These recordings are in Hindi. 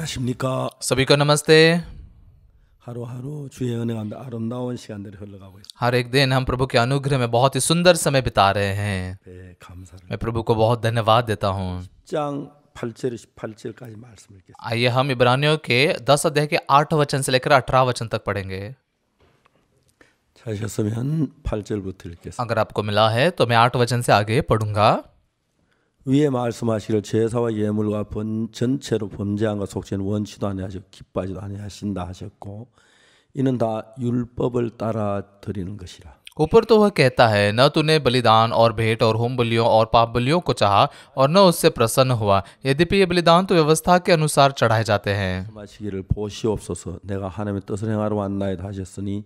안녕하십니까. सभी को नमस्ते। 하루하루 주의 은혜 가운데 아름다운 시간들이 흘러가고 있습니다. हर एक दिन हम प्रभु के अनुग्रह में बहुत ही सुंदर समय बिता रहे हैं। 네, 감사를. मैं प्रभु को बहुत धन्यवाद देता हूँ। 10장 8절 18절까지 말씀을 읽겠습니다. आइए हम इब्रानियों के 10 अध्याय के 8 वचन से लेकर 18 वचन तक पढ़ेंगे। 찾으셨으면 8절부터 읽겠습니다. अगर आपको मिला है तो मैं 8 वचन से आगे पढ़ूंगा। 위에 말씀하시기를 제사와 예물과 전체로 범죄한 것 속죄는 원치도 아니하시고 기뻐하지도 아니하신다 하셨고 이는 다 율법을 따라 드리는 것이라. ऊपर तो वह कहता है, न तूने बलिदान और भेंट और होम बलियों और पाप बलियों को चाहा और न उससे प्रसन्न हुआ, यद्यपि ये बलिदान तो व्यवस्था के अनुसार चढ़ाए जाते हैं। 말씀하시기를 보시옵소서 내가 하나님의 뜻을 행하러 왔나이다 하셨으니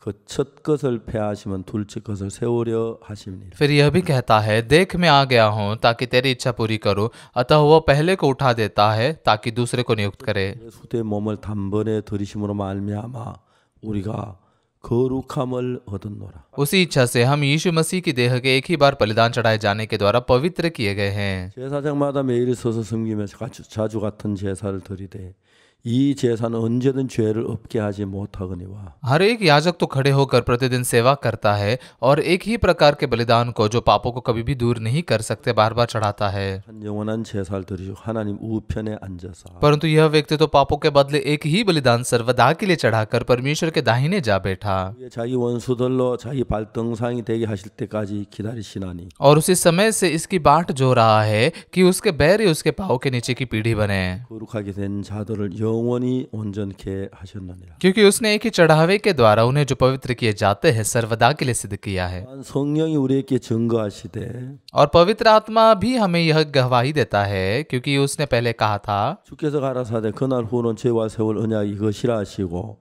그 첫 것을 폐하시면 둘째 것을 세우려 하심이니라. फिर यह भी कहता है, देख मैं आ गया हूँ ताकि तेरी इच्छा पूरी करूँ, अतः वह पहले को उठा देता है ताकि दूसरे को नियुक्त करे। 예수의 몸을 단번에 들이심으로 말미암아 우리가 거룩함을 얻었노라. उसी इच्छा से हम यीशु मसीह की देह के एक ही बार बलिदान चढ़ाए जाने के द्वारा पवित्र किए गए हैं। 제사장마다 매일 서서 섬기면서 자주 같은 제사를 드리되 이 제사는 언제든 죄를 없게 하지 못하거니와 हर एक याजक तो खड़े होकर प्रतिदिन सेवा करता है और एक ही प्रकार के बलिदान को जो पापों को कभी भी दूर नहीं कर सकते बार बार चढ़ाता है। 한 영원한 제사를 드리시고 하나님 우편에 앉아서 परंतु यह व्यक्ति तो पापों के बदले एक ही बलिदान सर्वदा के लिए चढ़ाकर परमेश्वर के दाहिने जा बैठा 자기 원수들로 자기 발등상이 되게 하실 때까지 기다리시나니 और उसी समय से इसकी बाट जो रहा है कि उसके बैर ही उसके पाँव के नीचे की पीढ़ी बने, 거룩하게 된 자들을 영원히 온전케 하셨느니라. क्योंकि उसने एक ही चढ़ावे के द्वारा उन्हें जो पवित्र किए जाते हैं सर्वदा के लिए सिद्ध किया है। 성령이 우리에게 증거하시되 और पवित्र आत्मा भी हमें यह गवाही देता है, क्योंकि उसने पहले कहा था, 주께서 가라사대 그날 후는 죄와 세월 언약이 이것이라 하시고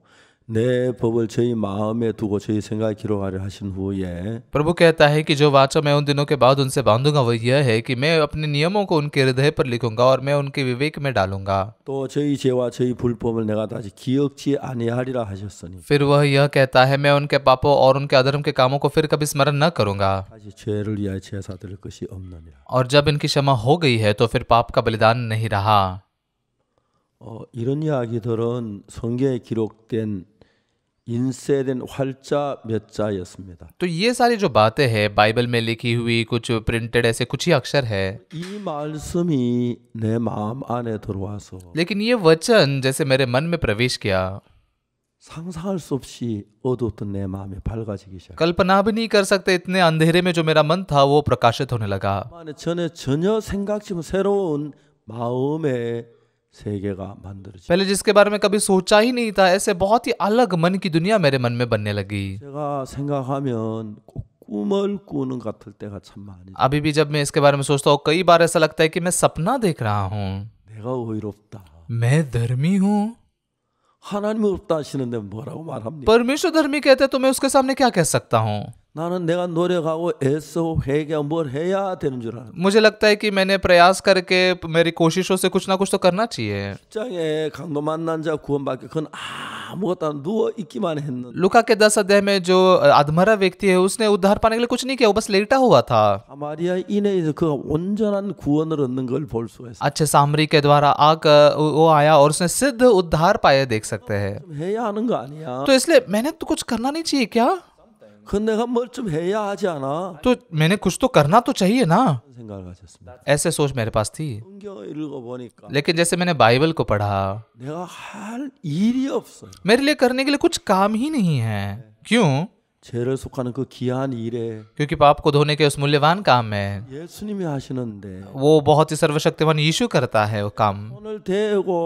내 법을 저희 마음에 두고 저희 생각에 기록하려 하신 후에 प्रभु कहता है कि जो वाचा मैं उन दिनों के बाद उनसे बांधूंगा वह यह है कि मैं अपने नियमों को उनके हृदय पर लिखूंगा और मैं उनके विवेक में डालूंगा। 또 저희 죄와 저희 불법을 내가 다시 기억지 아니하리라 하셨으니 फिर वह यह कहता है, मैं उनके पापों और उनके अधर्म के कामों को फिर कभी स्मरण न करूंगा। 다시 죄를 위하여 제사 드릴 것이 없느니라. और जब इनकी क्षमा हो गई है तो फिर पाप का बलिदान नहीं रहा। 이런 이야기들은 성경에 기록된 인쇄된 활자 몇 자였습니다. तो ये सारी जो बातें हैं बाइबल में लिखी हुई कुछ प्रिंटेड ऐसे कुछ ही अक्षर है, 이 말씀이 내 마음 안에 들어와서 लेकिन ये वचन जैसे मेरे मन में प्रवेश किया, 상상할 수 없이 어두웠던 내 마음이 밝아지기 시작. कल्पना भी नहीं कर सकते इतने अंधेरे में जो मेरा मन था वो प्रकाशित होने लगा। 안에 전혀 생각지 못한 새로운 마음의 세계가 만들어지. पहले जिसके बारे में कभी सोचा ही नहीं था, ऐसे बहुत ही अलग मन की दुनिया मेरे मन में बनने लगी। 제가 생각하면 꼭 꿈을 꾸는 것 같을 때가 참 많이. अभी भी जब मैं इसके बारे में सोचता हूँ कई बार ऐसा लगता है कि मैं सपना देख रहा हूँ। 내가 의롭다. मैं धर्मी हूँ। 하나님이 없다 하시는데 뭐라고 말합니까? परमेश्वर धर्मी कहते हैं तो मैं उसके सामने क्या कह सकता हूँ? 나는 내가 노력하고 애써 회개하고 뭘 해야 되는 줄 알아. मुझे लगता है कि मैंने प्रयास करके मेरी कोशिशों से कुछ ना कुछ तो करना चाहिए। 십장에 강도 만난 자 구원받게 그건 아무것도 안 누워 있기만 했는데 लुका के 10 अध्याय में जो अधमरा व्यक्ति है उसने उद्धार पाने के लिए कुछ नहीं किया, वो बस लेटा हुआ था। 사마리아 인해서 그가 온전한 구원을 얻는 걸 볼 수가 있어. अच्छे सामरी के द्वारा आकर वो आया और उसने सिद्ध उद्धार पाया, देख सकते हैं। 해야 하는 거 아니야. तो इसलिए मैंने तो कुछ करना नहीं चाहिए क्या? 그 내가 뭘 좀 해야 하지 않아? तो मैंने कुछ तो करना तो चाहिए ना, 생각을 가졌습니다. ऐसे सोच मेरे पास थी। 성경을 읽어보니까 लेकिन जैसे मैंने बाइबल को पढ़ा, 내가 할 일이 없어요. मेरे लिए करने के लिए कुछ काम ही नहीं है। क्यों? 죄를 속하는 그 귀한 일에 क्योंकि पाप को धोने के उस मूल्यवान काम में 예수님이 하시는데 वो बहुत ही सर्वशक्तिमान यीशु करता है वो काम। 손을 대고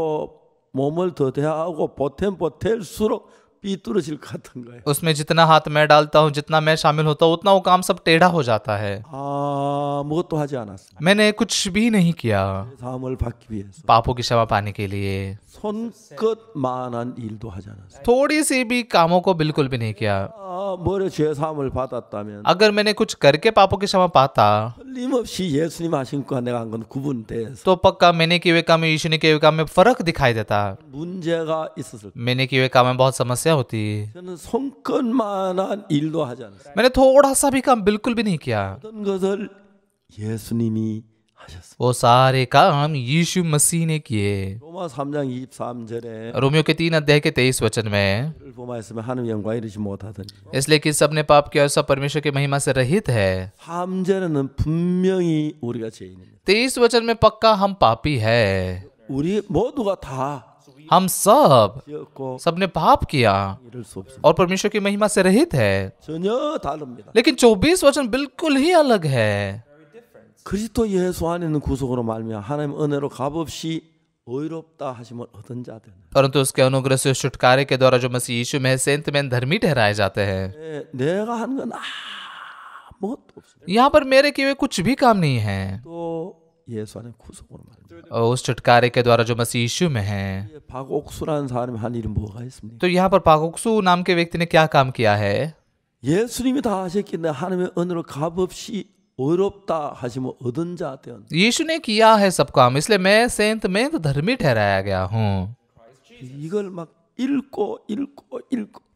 몸을 더 대하고 보탤수록 삐뚤어질 것 같은 거예요. उसमें जितना हाथ मैं डालता हूँ, जितना मैं शामिल होता हूँ, उतना वो काम सब टेढ़ा हो जाता है। 아무것도 하지 않았습니다. मैंने कुछ भी नहीं किया 사함을 받기 위해서 पापों की क्षमा पाने के लिए। 손끝만한 일도 하지 않았어요. थोड़ी सी भी कामों को बिल्कुल भी नहीं किया। 뭐래 죄 사함을 받았다면 अगर मैंने कुछ करके पापों की क्षमा पाता 틀림없이 예수님 하신 것과 내가 한 건 구분돼서 तो पक्का मैंने किए हुए काम में यीशु ने किए हुए काम में फर्क दिखाई देता। 문제가 있었을 거예요. मैंने किए हुए काम में बहुत समस्या होती। 저는 손끝만한 일도 하지 않았어요. मैंने थोड़ा सा भी काम बिल्कुल भी नहीं किया। 모든 것을 예수님이 하셨습니다. वो सारे काम यीशु मसीह ने किए। 로마 3장 23절에 रोमियो के 3 अध्याय के 23 वचन में, 를 범하였으면 하나님 영광 이르지 못하더니 इसलिए कि सबने पाप किया और सब परमेश्वर की महिमा से रहित है। 3절에는 분명히 우리가 죄인입니다. 23 वचन में पक्का हम पापी है। 우리 모두가 다 हम सब 지었고 सबने पाप किया 이럴 수 없습니다. और परमेश्वर की महिमा से रहित है। 전혀 다릅니다. लेकिन 24 वचन बिल्कुल ही अलग है। 그리스도 예수 안에 있는 구속으로 말미암아 하나님 은혜로 값없이 의롭다 하심을 얻은 자들. परंतु उसके अनुग्रह से छुटकारे के द्वारा जो मसीह यीशु में है, सेंत में धर्मी ठहराए जाते हैं। 내가 하는 건 아무것도 없습니다. यहाँ पर मेरे किए हुए कुछ भी काम नहीं है, 또 예수 안에 구속으로 말입니다. और उस छुटकारे के द्वारा जो मसीह यीशु में है। 박옥수라는 사람이 한 일이 뭐가 있습니까? तो यहाँ पर पाकोक्सु नाम के व्यक्ति ने क्या काम किया है? 예수님이 다 하셨기 때문에 하나님의 은혜로 값없이 의롭다 하심을 얻은 자 되었. यीशु ने किया है सब काम, इसलिए मैं सेंत में तो धर्मी ठहराया गया हूँ। 이걸 막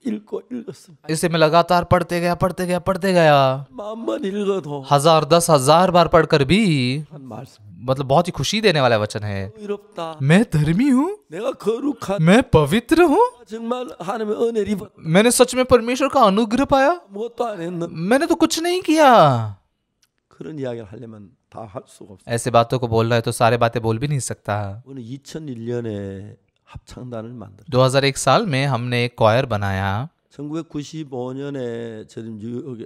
읽었습니다. इसे मैं लगातार पढ़ते गया। 마음만 읽어도 1000 10,000 बार पढ़कर भी 한 말씀. मतलब बहुत ही खुशी देने वाला वचन है। 의롭다. मैं धर्मी हूँ, 내가 거룩한. मैं पवित्र हूँ, 정말 하나님의 은혜를 입었. मैंने सच में परमेश्वर का अनुग्रह पाया, 무엇도 안 했는. मैंने तो कुछ नहीं किया। 그런 이야기를 하려면 다 할 수가 없어요. ऐसे बातों को बोलना है तो सारे बातें बोल भी नहीं सकता। 오늘 2001년에 합창단을 만들었어요. 2001 साल में हमने एक क्वायर बनाया। 1995년에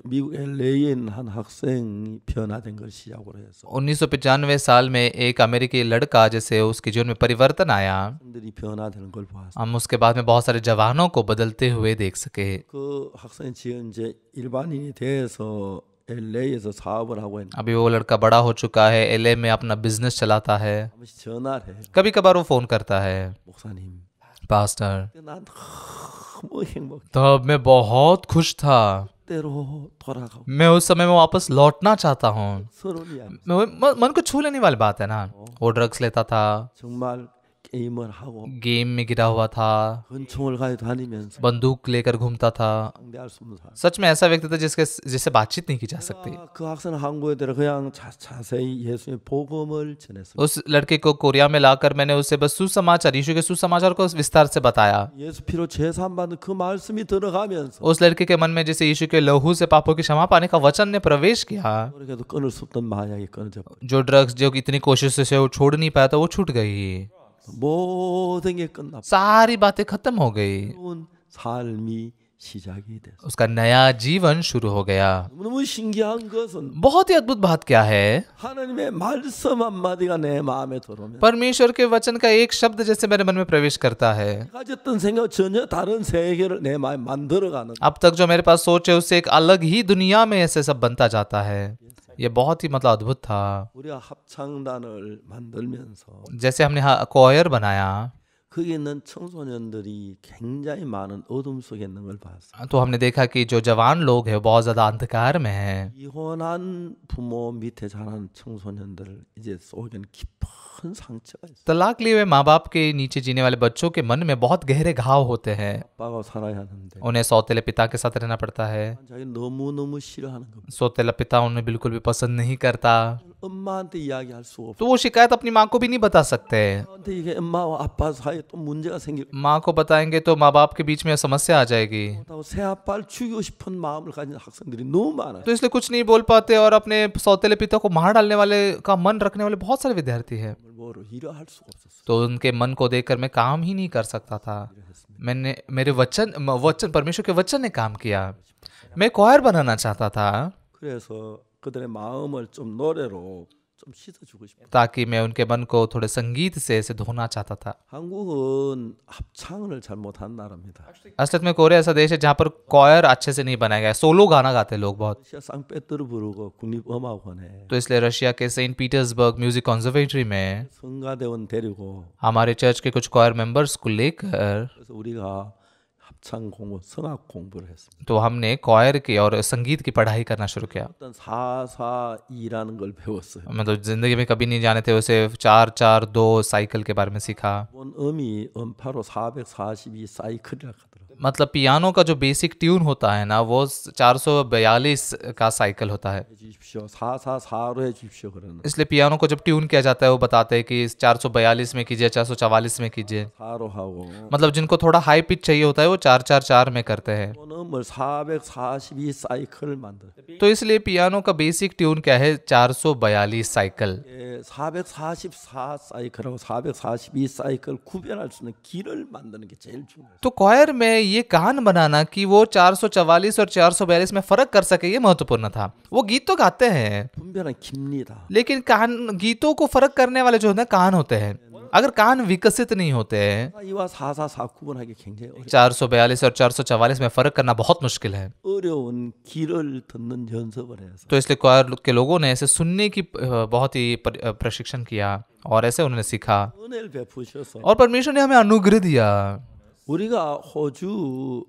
미국 LA에 있는 한 학생이 변화된 걸 시작으로 해서 1995 साल में एक अमेरिकी लड़का जैसे उसके जीवन में परिवर्तन आया, 학생들이 변화되는 걸 보았어요. हम उसके बाद में बहुत सारे जवानों को बदलते हुए देख सके। 그 학생이 지금 이제 일반인이 돼서 LA에서 사업을 하고 있는. अभी वो लड़का बड़ा हो चुका है, LA में अपना बिजनेस चलाता है। 한 번씩 전화를 해요. कभी कभार वो फोन करता है, 목사님, पास्टर। 난 너무 행복해. तब मैं बहुत खुश था, 때로 돌아가고 मैं उस समय में वापस लौटना चाहता हूँ। 서로 이야기. मन को छू लेने वाली बात है ना। वो ड्रग्स लेता था, 정말 게임을 하고 गेम में गिरा हुआ था, 권총을 가지고 다니면서 बंदूक लेकर घूमता था। 상대할 수 없는 사람. सच में ऐसा व्यक्ति था जिससे बातचीत नहीं की जा सकती। 그 학생은 한국에 들어 그냥 자세히 예수의 복음을 전했습니다. उस लड़के को कोरिया में लाकर मैंने उसे बस सुसमाचार, यीशु के सुसमाचार को विस्तार से बताया। 예수 피로 제사함 받는 그 말씀이 들어가면서 उस लड़के के मन में जैसे यीशु के लहू से पापों की क्षमा पाने का वचन ने प्रवेश किया। 그래도 끊을 수 없던 마약이 끊어져 버려. जो ड्रग्स जो इतनी कोशिश से वो छोड़ नहीं पाया था, वो छूट गई। 모든 게 끝나. सारी बातें खत्म हो गई, 새로운 삶이 시작이 됐어. उसका नया जीवन शुरू हो गया। 너무 신기한 것은 बहुत ही अद्भुत बात क्या है? 하나님의 말씀 한마디가 내 마음에 들어오면 परमेश्वर के वचन का एक शब्द जैसे मेरे मन में प्रवेश करता है, 가졌던 생각 전혀 다른 세계를 내 마음에 만들어가는. अब तक जो मेरे पास सोच है उससे एक अलग ही दुनिया में ऐसे सब बनता जाता है। ये बहुत ही मतलब अद्भुत था। 우리가 합창단을 만들면서 जैसे हमने क्वायर बनाया 거기 있는 청소년들이 굉장히 많은 어둠 속에 있는 걸 봤어. तो हमने देखा कि जो जवान लोग हैं वो बहुत ज्यादा अंधकार में हैं। 이혼한 부모 밑에 자라는 청소년들 이제 속에는 깊은 상처가 있어. तलाक लिए हुए माँ बाप के नीचे जीने वाले बच्चों के मन में बहुत गहरे घाव होते हैं। 아빠가 살아야 하는데 उन्हें सौतेले पिता के साथ रहना पड़ता है। 자기 너무너무 싫어하는 겁니다. सौतेला पिता उन्हें बिल्कुल भी पसंद नहीं करता, 엄마한테 이야기할 수 없어. तो वो शिकायत अपनी माँ को भी नहीं बता सकते। 엄마한테 이게 엄마와 아빠 사이에 또 문제가 생길 माँ को बताएंगे तो माँ बाप के बीच में समस्या आ जाएगी। 거고 새 아빠를 죽이고 싶은 마음을 가진 학생들이 너무 많아요. तो इसलिए कुछ नहीं बोल पाते और अपने सौतेले पिता को मार डालने वाले का मन रखने वाले बहुत सारे विद्यार्थी हैं। 뭐로 일을 할 수가 없었어. तो उनके मन को देखकर मैं काम ही नहीं कर सकता था। मैंने मेरे वचन परमेश्वर के वचन ने काम किया। मैं क्वायर बनाना चाहता था 그래서 그들의 마음을 좀 노래로 좀 씻어주고 싶어. ताकि मैं उनके मन को थोड़े संगीत से ऐसे धोना चाहता था। 한국은 합창을 잘 못하는 ना라입니다. असलियत में कोरिया ऐसा देश है जहाँ पर क्वायर अच्छे से नहीं बनाया गया है। सोलो गाना गाते हैं लोग बहुत। 러시아 상페테르부르크 국립음악원에 तो इसलिए रशिया के सेंट पीटर्सबर्ग म्यूजिक कॉन्जर्वेटरी में 성가대원 데리고 हमारे चर्च के कुछ क्वायर मेंबर्स को लेकर 그래서 우리가 합창 공부, 성악 공부를 했습니다. तो हमने क्वायर की और संगीत की पढ़ाई करना शुरू किया। 어떤 4-4-2라는 걸 배웠어요. मैं तो जिंदगी में कभी नहीं जाने थे उसे 4-4-2 साइकिल के बारे में सीखा। 원음이 음파로 442 사이클이라고 하더라고요. मतलब पियानो का जो बेसिक ट्यून होता है ना वो 442 का साइकिल होता है। 해주십시오. 444로 해주십시오. 그러는 इसलिए पियानो को जब ट्यून किया जाता है वो बताते हैं कि 442 में कीजिए, 444 में कीजिए। 4로 하고 मतलब जिनको थोड़ा हाई पिच चाहिए होता है वो 444 में करते हैं। 또는 뭘 442 사이클을 만들. तो इसलिए पियानो का बेसिक ट्यून क्या है? 442 साइकिल। 444 사이클하고 442 사이클 구별할 수 있는 길을 만드는 게 제일 중요해요. तो क्वायर में ये कान बनाना कि वो 444 और 442 में फर्क कर सके ये महत्वपूर्ण था। वो गीत तो गाते हैं 분별은 깁니다. लेकिन कान, गीतों को फर्क करने वाले जो है ना कान होते हैं। अगर कान विकसित नहीं होते हैं, 442와 444 구분하기 굉장히 442 और 444 में फर्क करना बहुत मुश्किल है। 어려운 길을 듣는 연습을 해서 तो इसलिए क्वायर के लोगों ने ऐसे सुनने की बहुत ही प्रशिक्षण किया और ऐसे उन्होंने सीखा 은혜를 베푸셔서 और परमेश्वर ने हमें अनुग्रह दिया। 우리가 호주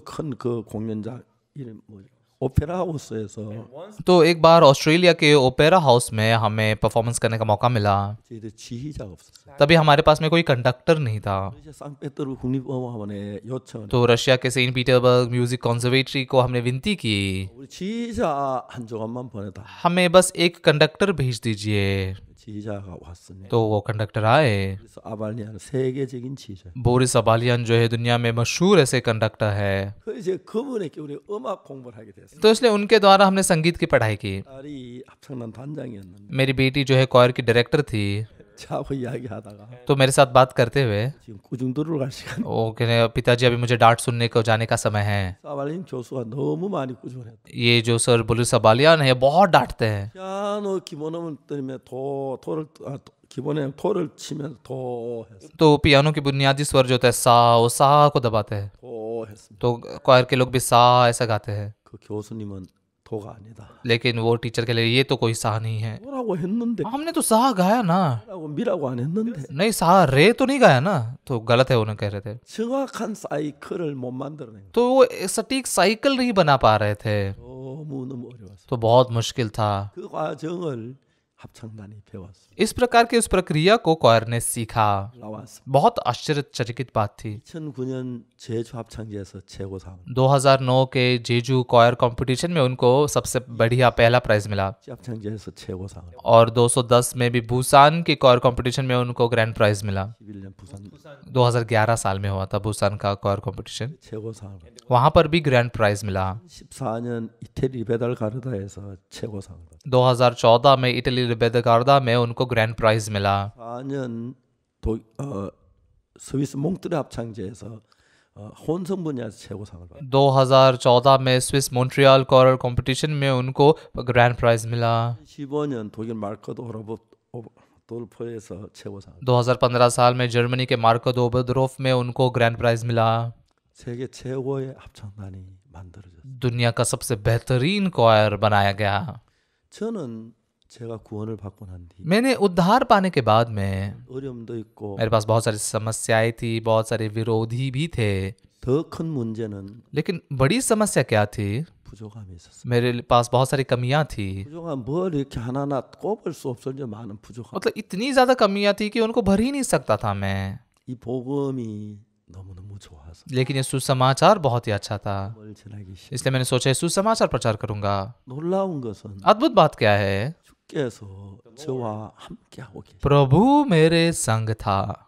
큰 그 공연장 이름 뭐죠? 오페라 하우스에서 तो एक बार ऑस्ट्रेलिया के ओपेरा हाउस में हमें परफॉर्मेंस करने का मौका मिला। 저희들 지휘자가 없었어요. तभी हमारे पास में कोई कंडक्टर नहीं था। 러시아 상페테르부르크 국립음악원에 요청을 तो रशिया के सेंट पीटर्सबर्ग म्यूजिक कॉन्जर्वेटरी को हमने विनती की, 우리 지휘자 한 조각만 보내다. हमें बस एक कंडक्टर भेज दीजिए। 지휘자가 왔으니 तो वो कंडक्टर आए। 그래서 아발리아는 세계적인 지휘자. बोरिस अबालियन जो है दुनिया में मशहूर ऐसे कंडक्टर है। 그 이제 그분에게 우리 음악 공부를 하게 됐어요. तो इसलिए उनके द्वारा हमने संगीत की पढ़ाई की। 딸이 합창단 단장이었는데 मेरी बेटी जो है क्वायर की डायरेक्टर थी। 저하고 이야기하다가 तो मेरे साथ बात करते हुए 지금 구중도로 갈 시간. वो कहने, पिताजी अभी मुझे डांट सुनने को जाने का समय है। 아발린 교수가 너무 많이 구중을 했다. ये जो सर बोरिस अबालियन है बहुत डांटते हैं। 피아노 기본음을 때문에 기본에 도를 치면서 도 했어. तो पियानो की बुनियादी स्वर जो होता है सा, वो सा को दबाते हैं। 도 했습니다. तो क्वायर के लोग भी सा ऐसा गाते हैं, 그 교수님은 도가 아니다. लेकिन वो टीचर के लिए ये तो कोई सा नहीं है। 도라고 했는데 हमने तो सा गाया ना। 라고 미라고 안 했는데 नहीं, सा रे तो नहीं गाया ना। तो गलत है उन्होंने कह रहे थे। 정확한 사이클을 못 만들어낸 거예요. तो वो सटीक साइकिल नहीं बना पा रहे थे। 너무 어려웠어요. तो बहुत मुश्किल था। 그 과정을 합창단이 배웠어요. इस प्रकार की उस प्रक्रिया को क्वायर ने सीखा। 나왔어. बहुत आश्चर्यचकित बात थी। 2009년 제주 합창제에서 최고상. 2009 के जेजू क्वायर कंपटीशन में उनको सबसे बढ़िया पहला प्राइज मिला 합창제에서 최고상. और 210 में भी बुसान के क्वायर कंपटीशन में उनको ग्रैंड प्राइज मिला। 11년 부산 2011 साल में हुआ था बुसान का क्वायर कंपटीशन, 최고상을. वहां पर भी ग्रैंड प्राइज मिला। 14년 이태리 베달 가르다에서 최고상을. 2014 में इटली रिबेदगार्दा में उनको ग्रैंड प्राइज मिला। 4년 스위스 몽트레 합창제에서 혼성 분야에서 최고상을 받았어요. 2014 में स्विस मॉन्ट्रियल क्वायर कंपटीशन में उनको ग्रैंड प्राइज मिला। 15년 독일 마르크 도르프에서 최고상. 2015 साल में जर्मनी के मार्को दोबोद्रोफ में उनको ग्रैंड प्राइज मिला। 세계 최고의 합창단이 만들어졌어요. दुनिया का सबसे बेहतरीन क्वायर बनाया गया। 저는 제가 구원을 받고 난 뒤 मैंने उद्धार पाने के बाद में 어려움도 있고 मेरे पास बहुत सारी समस्याएं थी, बहुत सारे विरोधी भी थे, 더 큰 문제는 लेकिन बड़ी समस्या क्या थी? 부족함이 있었어요. मेरे पास बहुत सारी कमियां थी। 부족함 뭘 이렇게 하나하나 꼽을 수 없을 정도 많은 부족함. मतलब इतनी ज्यादा कमियां थी कि उनको भर ही नहीं सकता था मैं। 이 복음이 너무너무 좋아서 लेकिन ये सुसमाचार बहुत ही अच्छा था, 뭘 전하기 싫어. इसलिए मैंने सोचा ये सुसमाचार प्रचार करूंगा। 놀라운 것은 अद्भुत बात क्या है? 주께서 저와 함께하고 계시. प्रभु मेरे संग था।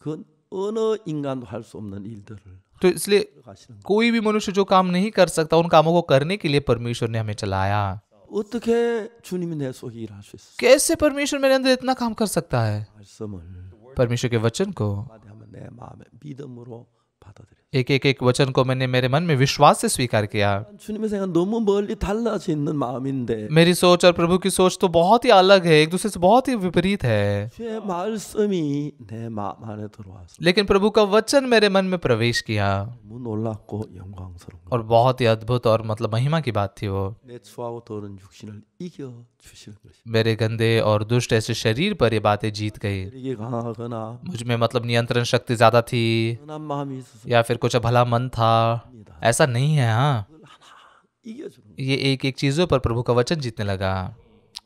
그 어느 인간도 할 수 없는 일들을 तो इसलिए 가시는 거. कोई भी मनुष्य जो काम नहीं कर सकता उन कामों को करने के लिए परमेश्वर ने हमें चलाया। 어떻게 주님이 내 속에 일할 수 있어? कैसे परमेश्वर मेरे अंदर इतना काम कर सकता है? 말씀을 परमेश्वर के वचन को 한마디 하면 내 마음에 믿음으로 받아들여. एक वचन को मैंने मेरे मन में विश्वास से स्वीकार किया। 주님의 생각 너무 멀리 달라져 있는 마음인데 मेरी सोच और प्रभु की सोच तो बहुत ही अलग है, एक दूसरे से बहुत ही विपरीत है। 주의 말씀이 내 마음 안에 들어와서 लेकिन प्रभु का वचन मेरे मन में प्रवेश किया 너무 놀랍고 영광스러운 거. और बहुत ही अद्भुत और मतलब महिमा की बात थी वो। 내 추하고 더러운 육신을 이겨 주시는 것이. मेरे गंदे और दुष्ट ऐसे शरीर पर ये बातें जीत गई। 이게 강하거나 मुझ में मतलब नियंत्रण शक्ति ज्यादा थी 선한 मा음이 있어서 या फिर कुछ भला मन था, ऐसा नहीं है। हाँ, 그걸 하나 이겨주는 ये एक एक चीजों पर प्रभु का वचन जीतने लगा।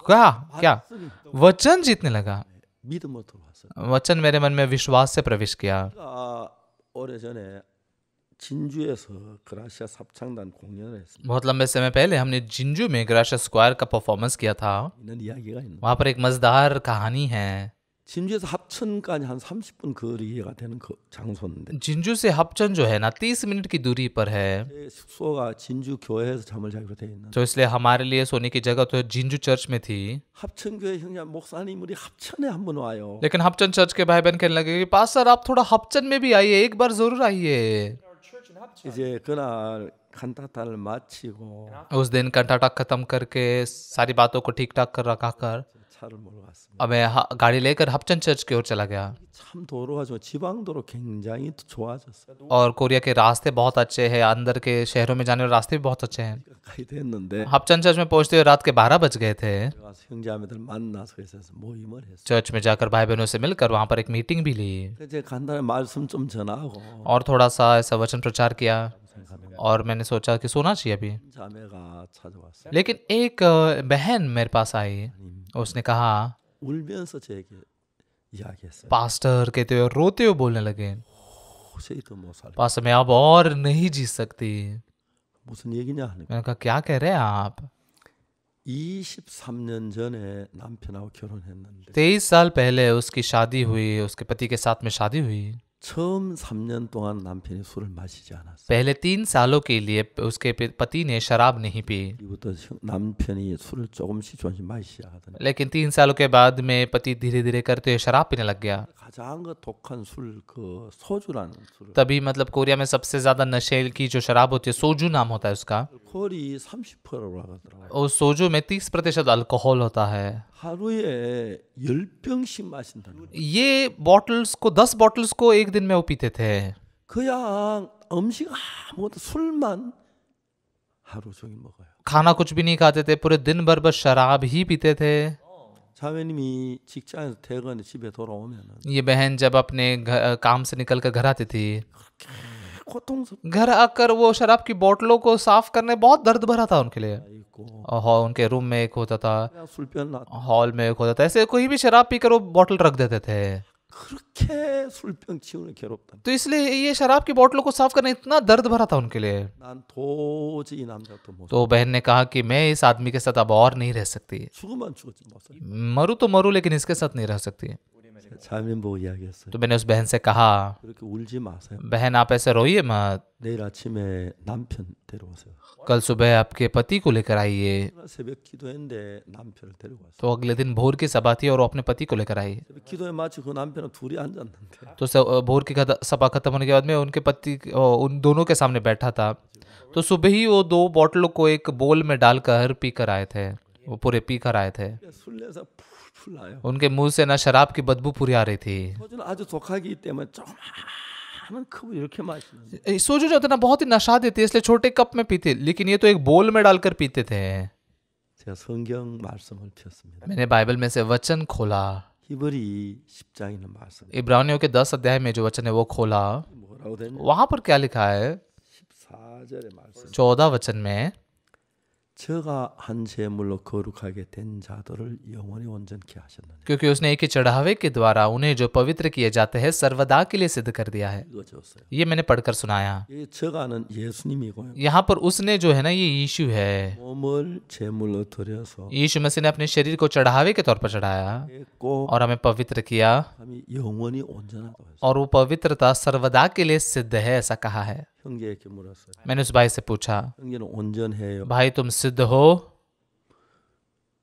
क्या क्या वचन जीतने लगा? 믿음으로 들어왔어요. वचन मेरे मन में विश्वास से प्रवेश किया। 제가 오래전에 진주에서 그라시아스 합창단 공연을 했습니다. बहुत लंबे समय पहले हमने जिंजू में ग्राशिया स्क्वायर का परफॉर्मेंस किया था। 이런 이야기가 있는. वहाँ पर एक मजेदार कहानी है। 진주에서 합천까지 한 30분 거리가 되는 그 장소인데 जिंजू से हपचन जो है ना 30 मिनट की दूरी पर है, 제 숙소가 진주 교회에서 잠을 자기로 돼 있는. तो इसलिए हमारे लिए सोने की जगह तो जिंजू चर्च में थी। 합천교회 형제 목사님 우리 합천에 한번 와요. लेकिन हपचन चर्च के भाई बहन कहने लगे कि पास्टर आप थोड़ा हपचन में भी आइए, एक बार जरूर आइए। 이제 그날 칸타타를 마치고 उस दिन कंटाटा खत्म करके सारी बातों को ठीक ठाक कर रखा कर 차를 몰러 갔습니다. अब मैं गाड़ी लेकर हपचन चर्च की ओर चला गया। 참 도로가 좀 지방도로 굉장히 좋아졌어요. और कोरिया के रास्ते बहुत अच्छे हैं, अंदर के शहरों में जाने वाले रास्ते भी बहुत अच्छे हैं। 가까이 됐는데 हपचन चर्च में पहुंचते हुए रात के 12 बज गए थे। 가서 형제자매들 만나서 있어서 모임을 했어요. चर्च में जाकर भाई बहनों से मिलकर वहां पर एक मीटिंग भी ली 이제 간단히 말씀 좀 전하고 और थोड़ा सा ऐसा वचन प्रचार किया। 생각하면 और मैंने सोचा कि सोना चाहिए अभी, 자매가 찾아왔어요. लेकिन एक बहन मेरे पास आई। उसने कहा, 울면서 제게 이야기했어요. पास्टर कहते हुए रोते हुए बोलने लगे, 도저히 더 못 살아. पास्टर मैं अब और नहीं जी सकती। 무슨 얘기냐 하니까 मैंने कहा क्या कह रहे हैं आप? 23년 전에 남편하고 결혼했는데 23 साल पहले उसकी शादी हुई, उसके पति के साथ में शादी हुई। 처음 3년 동안 남편이 술을 마시지 않았어요. पहले 3 सालों के लिए उसके पति ने शराब नहीं पी, 이부터 남편이 술을 조금씩 마시기 시작하더니 लेकिन 3 सालों के बाद में पति धीरे धीरे करते हुए शराब पीने लग गया। 가장 그 독한 술 그 소주라는 술을 तभी मतलब कोरिया में सबसे ज्यादा नशे की जो शराब होती है सोजू नाम होता है उसका। 알코올이 30%라고 하더라고요. उस सोजू में 30% अल्कोहल होता है। 하루에 10병씩 마신다는 거예요. ये बॉटल्स को 10 बॉटल्स को एक दिन में वो पीते थे। 그냥 음식 아무것도 술만 하루 종일 먹어요. खाना कुछ भी नहीं खाते थे, पूरे दिन भर बस शराब ही पीते थे। 자매님이 직장에서 퇴근해 집에 돌아오면은 ये बहन जब अपने काम से निकल कर घर आती थी, 고통스럽고 घर आकर वो शराब की बोतलों को साफ करने बहुत दर्द भरा था उनके लिए। 있고 और उनके रूम में एक होता था, 그냥 술병 나 हॉल में एक होता था, ऐसे कोई भी शराब पीकर वो बोतल रख देते थे। 그렇게 술병 치우는 괴롭다. तो इसलिए ये शराब की बोतलों को साफ करना इतना दर्द भरा था उनके लिए। 난 도저히 이 남자 또 못. तो बहन ने कहा कि मैं इस आदमी के साथ अब और नहीं रह सकती, 죽으면 죽었지 못 살. मरूं तो मरूं लेकिन इसके साथ नहीं रह सकती। 자매님 보고 이야기했어요. तो मैंने उस बहन से कहा, 그렇게 울지 마세요. बहन आप ऐसे रोइए मत, 내일 아침에 남편 데려오세요. कल सुबह आपके पति को लेकर आइए। 제가 새벽 기도했는데 남편을 데리고 왔어요. तो अगले दिन भोर की सभा थी और वो अपने पति को लेकर आई। 새벽 기도에 마치고 그 남편은 둘이 앉았는데 तो भोर की सभा खत्म होने के बाद में उनके पति उन दोनों के सामने बैठा था। तो सुबह ही वो 2 बोतलों को एक बोल में डालकर पी कर आए थे, वो पूरे पी कर आए थे। 술 내서 풀풀 나요. उनके मुंह से ना शराब की बदबू पूरी आ रही थी। 소주는 아주 독하기 때문에 조그마한 컵을 이렇게 마시는. सोजू जो होता है ना बहुत ही नशा देती है, इसलिए छोटे कप में पीते, लेकिन ये तो एक बोल में डालकर पीते थे। 제가 성경 말씀을 폈습니다. मैंने बाइबल में से वचन खोला, 히브리 10장에 있는 말씀. इब्रानियों के 10 अध्याय में जो वचन है वो खोला। 뭐라고 되냐? वहां पर क्या लिखा है? 14절의 말씀. 14 वचन में, 저가 한 제물로 거룩하게 된 자들을 영원히 온전케 하셨느니. क्योंकि उसने एक ही चढ़ावे के द्वारा उन्हें जो पवित्र किए जाते हैं सर्वदा के लिए सिद्ध कर दिया है। 읽어줬어요. ये मैंने पढ़कर सुनाया। 이 저가는 예수님이고요. यहाँ पर उसने जो है ना ये यीशु है। 몸을 제물로 드려서 यीशु मसीह ने अपने शरीर को चढ़ावे के तौर पर चढ़ाया 했고 और हमें पवित्र किया, 함이 영원히 온전하다고 했어요. और वो पवित्रता सर्वदा के लिए सिद्ध है, ऐसा कहा है। 형제에게 물었어요. मैंने उस भाई से पूछा, 형제는 온전해요. भाई तुम सिद्ध हो?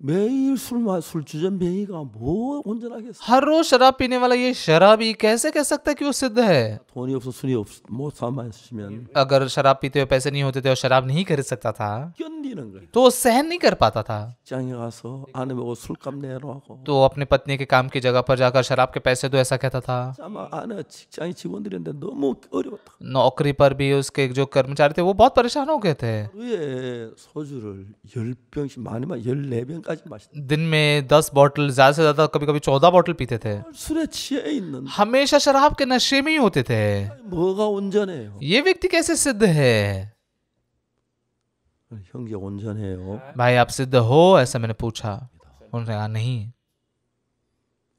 매일 술 주전 병이가 뭐 온전하겠어? हर रोज शराब पीने वाला ये शराबी कैसे कह सकता है कि वो सिद्ध है? 돈이 없어 술이 없 못 사 마시면 अगर शराब पीते हुए पैसे नहीं होते थे और शराब नहीं खरीद सकता था 견디는 거예요. तो वो सहन नहीं कर पाता था। 직장에 가서 아내 보고 술값 내라고. तो वो अपने पत्नी के काम की जगह पर जाकर शराब के पैसे दो ऐसा कहता था। 아마 아내가 직장이 직원들인데 너무 어려웠다. नौकरी पर भी उसके जो कर्मचारी थे वो बहुत परेशान हो गए थे। 하루에 소주를 10병씩 많이만 14병까지 마신다. दिन में 10 बॉटल, ज्यादा से ज्यादा कभी कभी 14 बॉटल पीते थे। 술에 취해 있는 हमेशा शराब के नशे में ही होते थे। 뭐가 온전해요? ये व्यक्ति कैसे सिद्ध है? 형제 온전해요. भाई आप सिद्ध हो, ऐसा मैंने पूछा। उन्होंने कहा नहीं।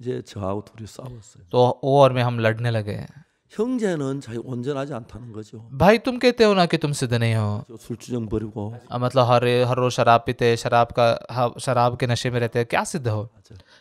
이제 저하고 둘이 싸웠어요. तो वो और मैं हम लड़ने लगे। 형제는 자기 온전하지 않다는 거죠. भाई तुम कहते हो ना कि तुम सिद्ध नहीं हो, 저 술주정 버리고 मतलब हर रोज शराब पीते, शराब के नशे में रहते हैं, क्या सिद्ध हो?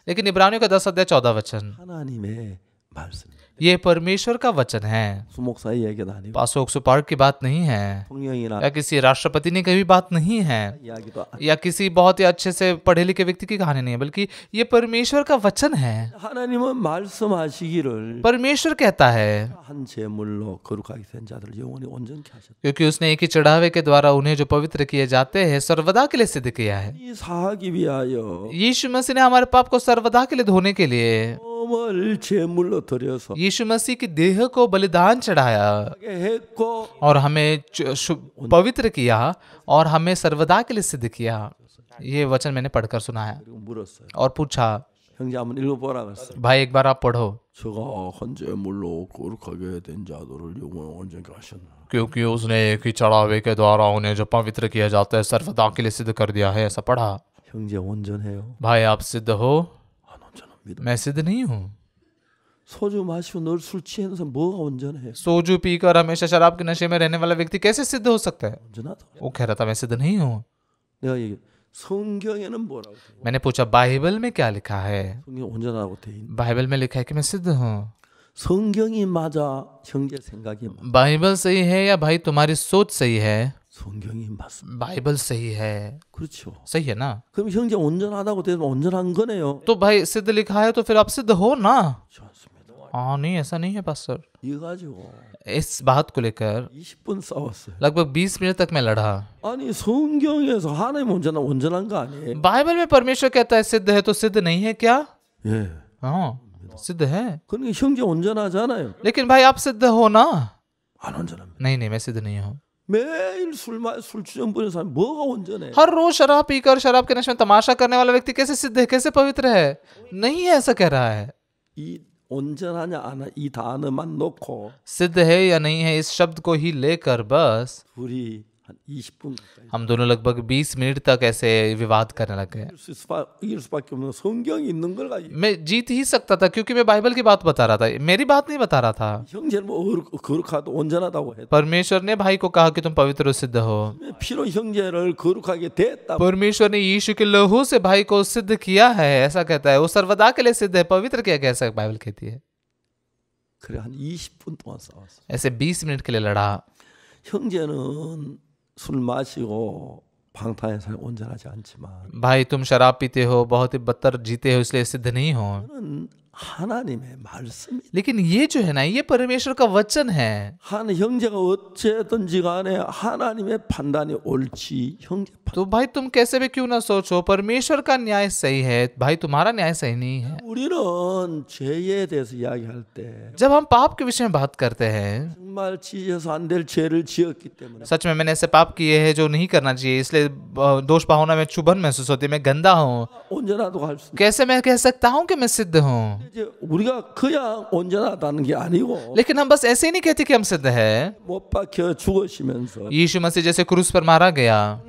लेकिन इब्रानियों का 10 अध्याय 14 वचन, 하나님의 말씀. ये परमेश्वर का वचन है, 수목사의 얘기도 아니고 पास्टर ऑक्सफोर्ड की बात नहीं है, 성령이나 या किसी राष्ट्रपति ने कही बात नहीं है, 이야기도 या किसी बहुत ही अच्छे से पढ़े लिखे व्यक्ति की कहानी नहीं है, बल्कि ये परमेश्वर का वचन है। 하나님은 말씀하시기를 परमेश्वर कहता है, 한 제물로 거룩하게 된 자들 영원히 온전케 하셨다. क्योंकि उसने एक ही चढ़ावे के द्वारा उन्हें जो पवित्र किए जाते हैं सर्वदा के लिए सिद्ध किया है। 이 사하기 위하여 यीशु मसीह ने हमारे पाप को सर्वदा के लिए धोने के लिए 몸을 제물로 드려서 यीशु मसीह की देह को बलिदान चढ़ाया 하게 했고 और हमें पवित्र किया और हमें सर्वदा के लिए सिद्ध किया। ये वचन मैंने पढ़कर सुनाया 그리고 물었어요. और पूछा, 형제 한번 읽어보라 그랬어요. भाई एक बार आप पढ़ो, 저가 한 제물로 거룩하게 된 자들을 영원히 온전케 하셨나. क्योंकि उसने एक ही चढ़ावे के द्वारा उन्हें जो पवित्र किया जाता है सर्वदा के लिए सिद्ध कर दिया है, ऐसा पढ़ा। 형제 온전해요? भाई आप सिद्ध हो? 안 온전합니다. मैं सिद्ध नहीं हूँ। 소주 마시고 늘 술 취해서 뭐가 온전해? सोजू पीकर हमेशा शराब के नशे में रहने वाला व्यक्ति कैसे सिद्ध हो सकता है? 온전하다. वो कह रहा था मैं सिद्ध नहीं हूँ। 내가 얘기 성경에는 뭐라고 돼? मैंने पूछा बाइबल में क्या लिखा है? 성경 온전하고 돼 있는. बाइबल में लिखा है कि मैं सिद्ध हूँ। 성경이 맞아, 형제 생각이 맞아. बाइबल सही है या भाई तुम्हारी सोच सही है? 성경이 맞습니다. बाइबल सही है, 그렇죠. सही है ना? 그럼 형제 온전하다고 되면 온전한 거네요. तो भाई सिद्ध लिखा है तो फिर आप सिद्ध हो ना? 그렇지 않습니다. हाँ नहीं, ऐसा नहीं है पास्टर। 이거 가지고 इस बात को लेकर 20분 싸웠어요. लगभग 20 मिनट तक मैं लड़ा। 아니 성경에서 하나님 온전한 거 아니에요? बाइबल में परमेश्वर कहता है सिद्ध है, तो सिद्ध नहीं है क्या? 예. हाँ सिद्ध है, 그러니까 형제 온전하잖아요. लेकिन भाई आप सिद्ध हो ना? 안 온전합니다. नहीं मैं सिद्ध नहीं हूँ। 매일 술 주정 부리는 사람 뭐가 온전해? हर रोज शराब पीकर शराब के नशे में तमाशा करने वाला व्यक्ति कैसे सिद्ध है, कैसे पवित्र है? नहीं है, ऐसा कह रहा है। 이 온전하냐 안 이 단어만 놓고 सिद्ध है या नहीं है इस शब्द को ही लेकर बस 둘이 한 20분 가까이 हम दोनों लगभग 20 मिनट तक ऐसे विवाद करने लगे। 이길 수밖에 없는 성경이 있는 걸 가지고 मैं जीत ही सकता था क्योंकि मैं बाइबल की बात बता रहा था, मेरी बात नहीं बता रहा था। 형제는 뭐 거룩하고 온전하다고 했다. परमेश्वर ने भाई को कहा कि तुम पवित्र और सिद्ध हो। 피로 형제를 거룩하게 됐다. परमेश्वर ने यीशु के लहू से भाई को सिद्ध किया है, ऐसा कहता है। वो सर्वदा के लिए सिद्ध है, पवित्र क्या कैसा बाइबल कहती है। 그래 한 20분 동안 싸웠어. ऐसे 20 मिनट के लिए लड़ा। 형제는 술 마시고 방탕한 사람 온전하지 않지만 भाई तुम शराब पीते हो, बहुत ही बदतर जीते हो, इसलिए सिद्ध नहीं हो। 저는 하나님의 말씀이 लेकिन ये जो है ना, ये परमेश्वर का वचन है। 한 형제가 어쨌든지 간에 하나님의 판단이 옳지 형제 तो भाई तुम कैसे भी क्यों ना सोचो, परमेश्वर का न्याय सही है, भाई तुम्हारा न्याय सही नहीं है। 우리는 죄에 대해서 이야기할 때 जब हम पाप के विषय में बात करते हैं, 정말 지어서 안 될 죄를 지었기 때문에 सच में मैंने ऐसे पाप किए हैं जो नहीं करना चाहिए, इसलिए दोष भावना में चुभन महसूस होती है, मैं गंदा हूँ। 온전하다고 할 수. कैसे मैं कह सकता हूँ कि मैं सिद्ध हूँ? 이제 우리가 그냥 온전하다는 게 아니고 लेकिन हम बस ऐसे ही नहीं कहते कि हम सिद्ध है। 못 박혀 죽으시면서 यीशु मसीह जैसे क्रूस पर मारा गया,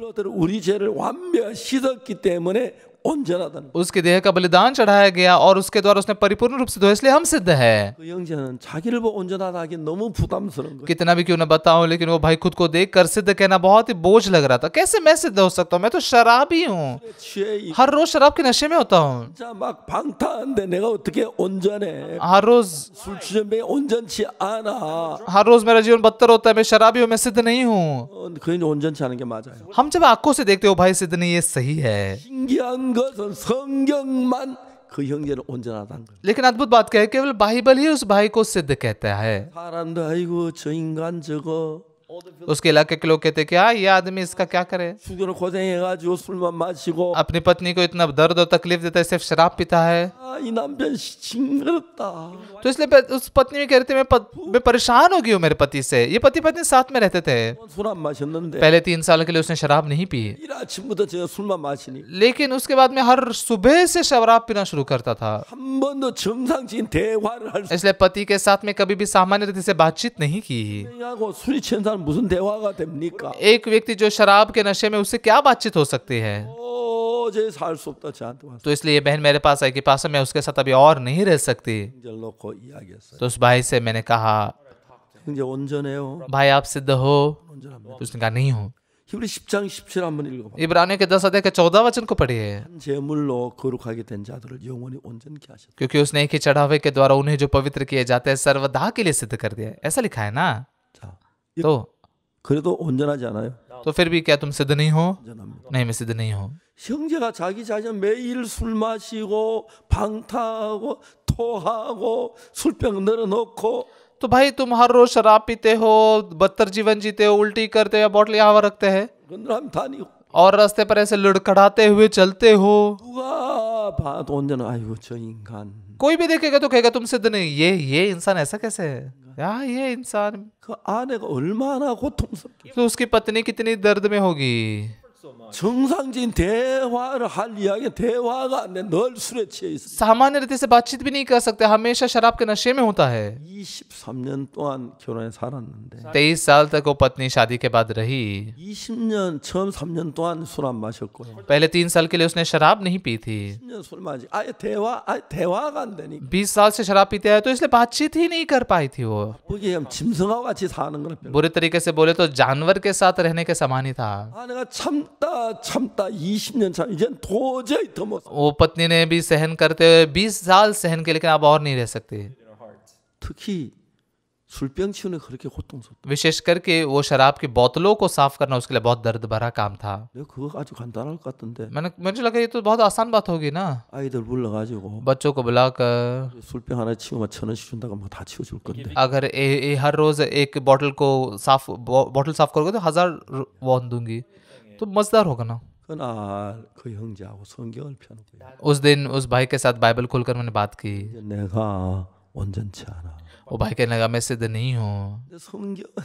우리 죄를 완벽히 씻었기 때문에 온전하다는. उसके देह का बलिदान चढ़ाया गया और उसके द्वारा उसने परिपूर्ण रूप से धोया, इसलिए हम सिद्ध है। 그 형제는 자기를 보고 온전하다 하기 너무 बु담스러운 거예요. कितना भी क्यों ना बताऊं, लेकिन वो भाई खुद को देख कर सिद्ध कहना बहुत ही बोझ लग रहा था। कैसे मैं सिद्ध हो सकता हूँ? मैं तो शराबी हूँ, 취해 हर रोज शराब के नशे में होता हूँ, 진짜 막 방탕한데 내가 어떻게 온전해? हर रोज 술 취전에 온전치 않아. हर रोज मेरा जीवन बदतर होता है, मैं शराबी हूँ, मैं सिद्ध नहीं हूँ। 그게 온전치 않은 게 맞아요. हम जब आंखों से देखते हो भाई सिद्ध नहीं, ये सही है। 신기한 것은 성경만 그 형제를 온전하다는 거예요. लेकिन अद्भुत बात क्या है, केवल बाइबल ही उस भाई को सिद्ध कहता है। 사람들 아이고 저 인간 저거 उसके इलाके के लोग कहते हैं क्या ये आदमी इसका क्या करे, 죽여서 고생해가지고 술만 마시고 अपनी पत्नी को इतना दर्द और तकलीफ देता है, सिर्फ शराब पीता है। 이 남편 징그럽다. तो इसलिए उस पत्नी भी कहते मैं परेशान हो गई हूँ मेरे पति से। ये पति पत्नी साथ में रहते थे। 술 안 마셨는데 पहले 3 साल के लिए उसने शराब नहीं पी, 일 아침부터 제가 술만 마시니 लेकिन उसके बाद में हर सुबह से शराब पीना शुरू करता था। 한 번도 정상적인 대화를 할 수. इसलिए पति के साथ में कभी भी सामान्य रीति से बातचीत नहीं की। 하고 술이 취한 사람 무슨 대화가 됩니까? एक व्यक्ति जो शराब के नशे में, उससे क्या बातचीत हो सकती है? 도저히 살 수 없다 저한테 와서 तो इसलिए ये बहन मेरे पास आई कि पास मैं उसके साथ अभी और नहीं रह सकती। 절 놓고 이야기했어요. तो उस भाई से मैंने कहा, 형제 온전해요. भाई आप सिद्ध हो? 온전합니다. तो उसने कहा नहीं हो। 히브리 10장 17 한번 읽어봐. इब्रानियों के 10 अध्याय के 14 वचन को पढ़िए। 한 제물로 거룩하게 된 자들을 영원히 온전케 하셨다. क्योंकि उसने एक ही चढ़ावे के द्वारा उन्हें जो पवित्र किए जाते हैं सर्वदा के लिए सिद्ध कर दिया है। ऐसा लिखा है ना। 자, तो 그래도 온전하지 않아요? तो फिर भी क्या तुम सिद्ध नहीं हो? 온전합니다. नहीं, मैं सिद्ध नहीं हूँ। 형제가 자기 자신 매일 술 마시고 방탕하고 토하고 술병 늘어놓고 तो भाई तुम हर रोज शराब पीते हो, बदतर जीवन जीते हो, उल्टी करते हो, बॉटल यहाँ रखते हैं 건드람 다니고 और रास्ते पर ऐसे लड़खड़ाते हुए चलते हो। 누가 봐도 온전한 아이고 저 인간 कोई भी देखेगा तो कहेगा तुम सिद्ध नहीं। ये इंसान ऐसा कैसे है यार? ये इंसान, 그 아내가 얼마나 고통스럽게 तो उसकी पत्नी कितनी दर्द में होगी। 정상적인 대화를 할 이야기 대화가 안 돼. 늘 술에 취해 있어. सामान्य रीति से बातचीत भी नहीं कर सकते, हमेशा शराब के नशे में होता है। 23년 동안 결혼해 살았는데 23 साल तक वो पत्नी शादी के बाद रही। 20년 처음 3년 동안 술 안 마셨고요. पहले 3 साल के लिए उसने शराब नहीं पी थी। 10년 술 마시 아예 대화가 안 되니까 20 साल से शराब पीते हैं तो इसलिए बातचीत ही नहीं कर पाई थी वो। 거기에 짐승하고 같이 사는 거는 별로. बुरे तरीके से बोले तो जानवर के साथ रहने के समान ही था। 아내가 참다 20년 참 이젠 도저히 더 못. वो पत्नी ने भी सहन करते हुए 20 साल सहन किया, लेकिन अब और नहीं रह सकती। 특히 술병 치우는 게 그렇게 고통스럽다. विशेष करके वो शराब की बोतलों को साफ करना उसके लिए बहुत दर्द भरा काम था। 내가 그거 아주 간단할 것 같은데 मुझे लगा ये तो बहुत आसान बात होगी ना। 아이들 불러가지고 बच्चों को बुलाकर 술병 하나 치우면 1,000원씩 준다고 뭐 다 치워줄 건데 अगर हर रोज एक बोतल को बोतल साफ करोगे तो 1000 वॉन दूंगी, तो मजेदार होगा ना। 그날 그 형제하고 성경을 펴놓고 उस दिन उस भाई के साथ बाइबल खोलकर मैंने बात की। 내가 온전치 않아. वो भाई कहने लगा मैं सिद्ध नहीं हूँ। 근데 성경은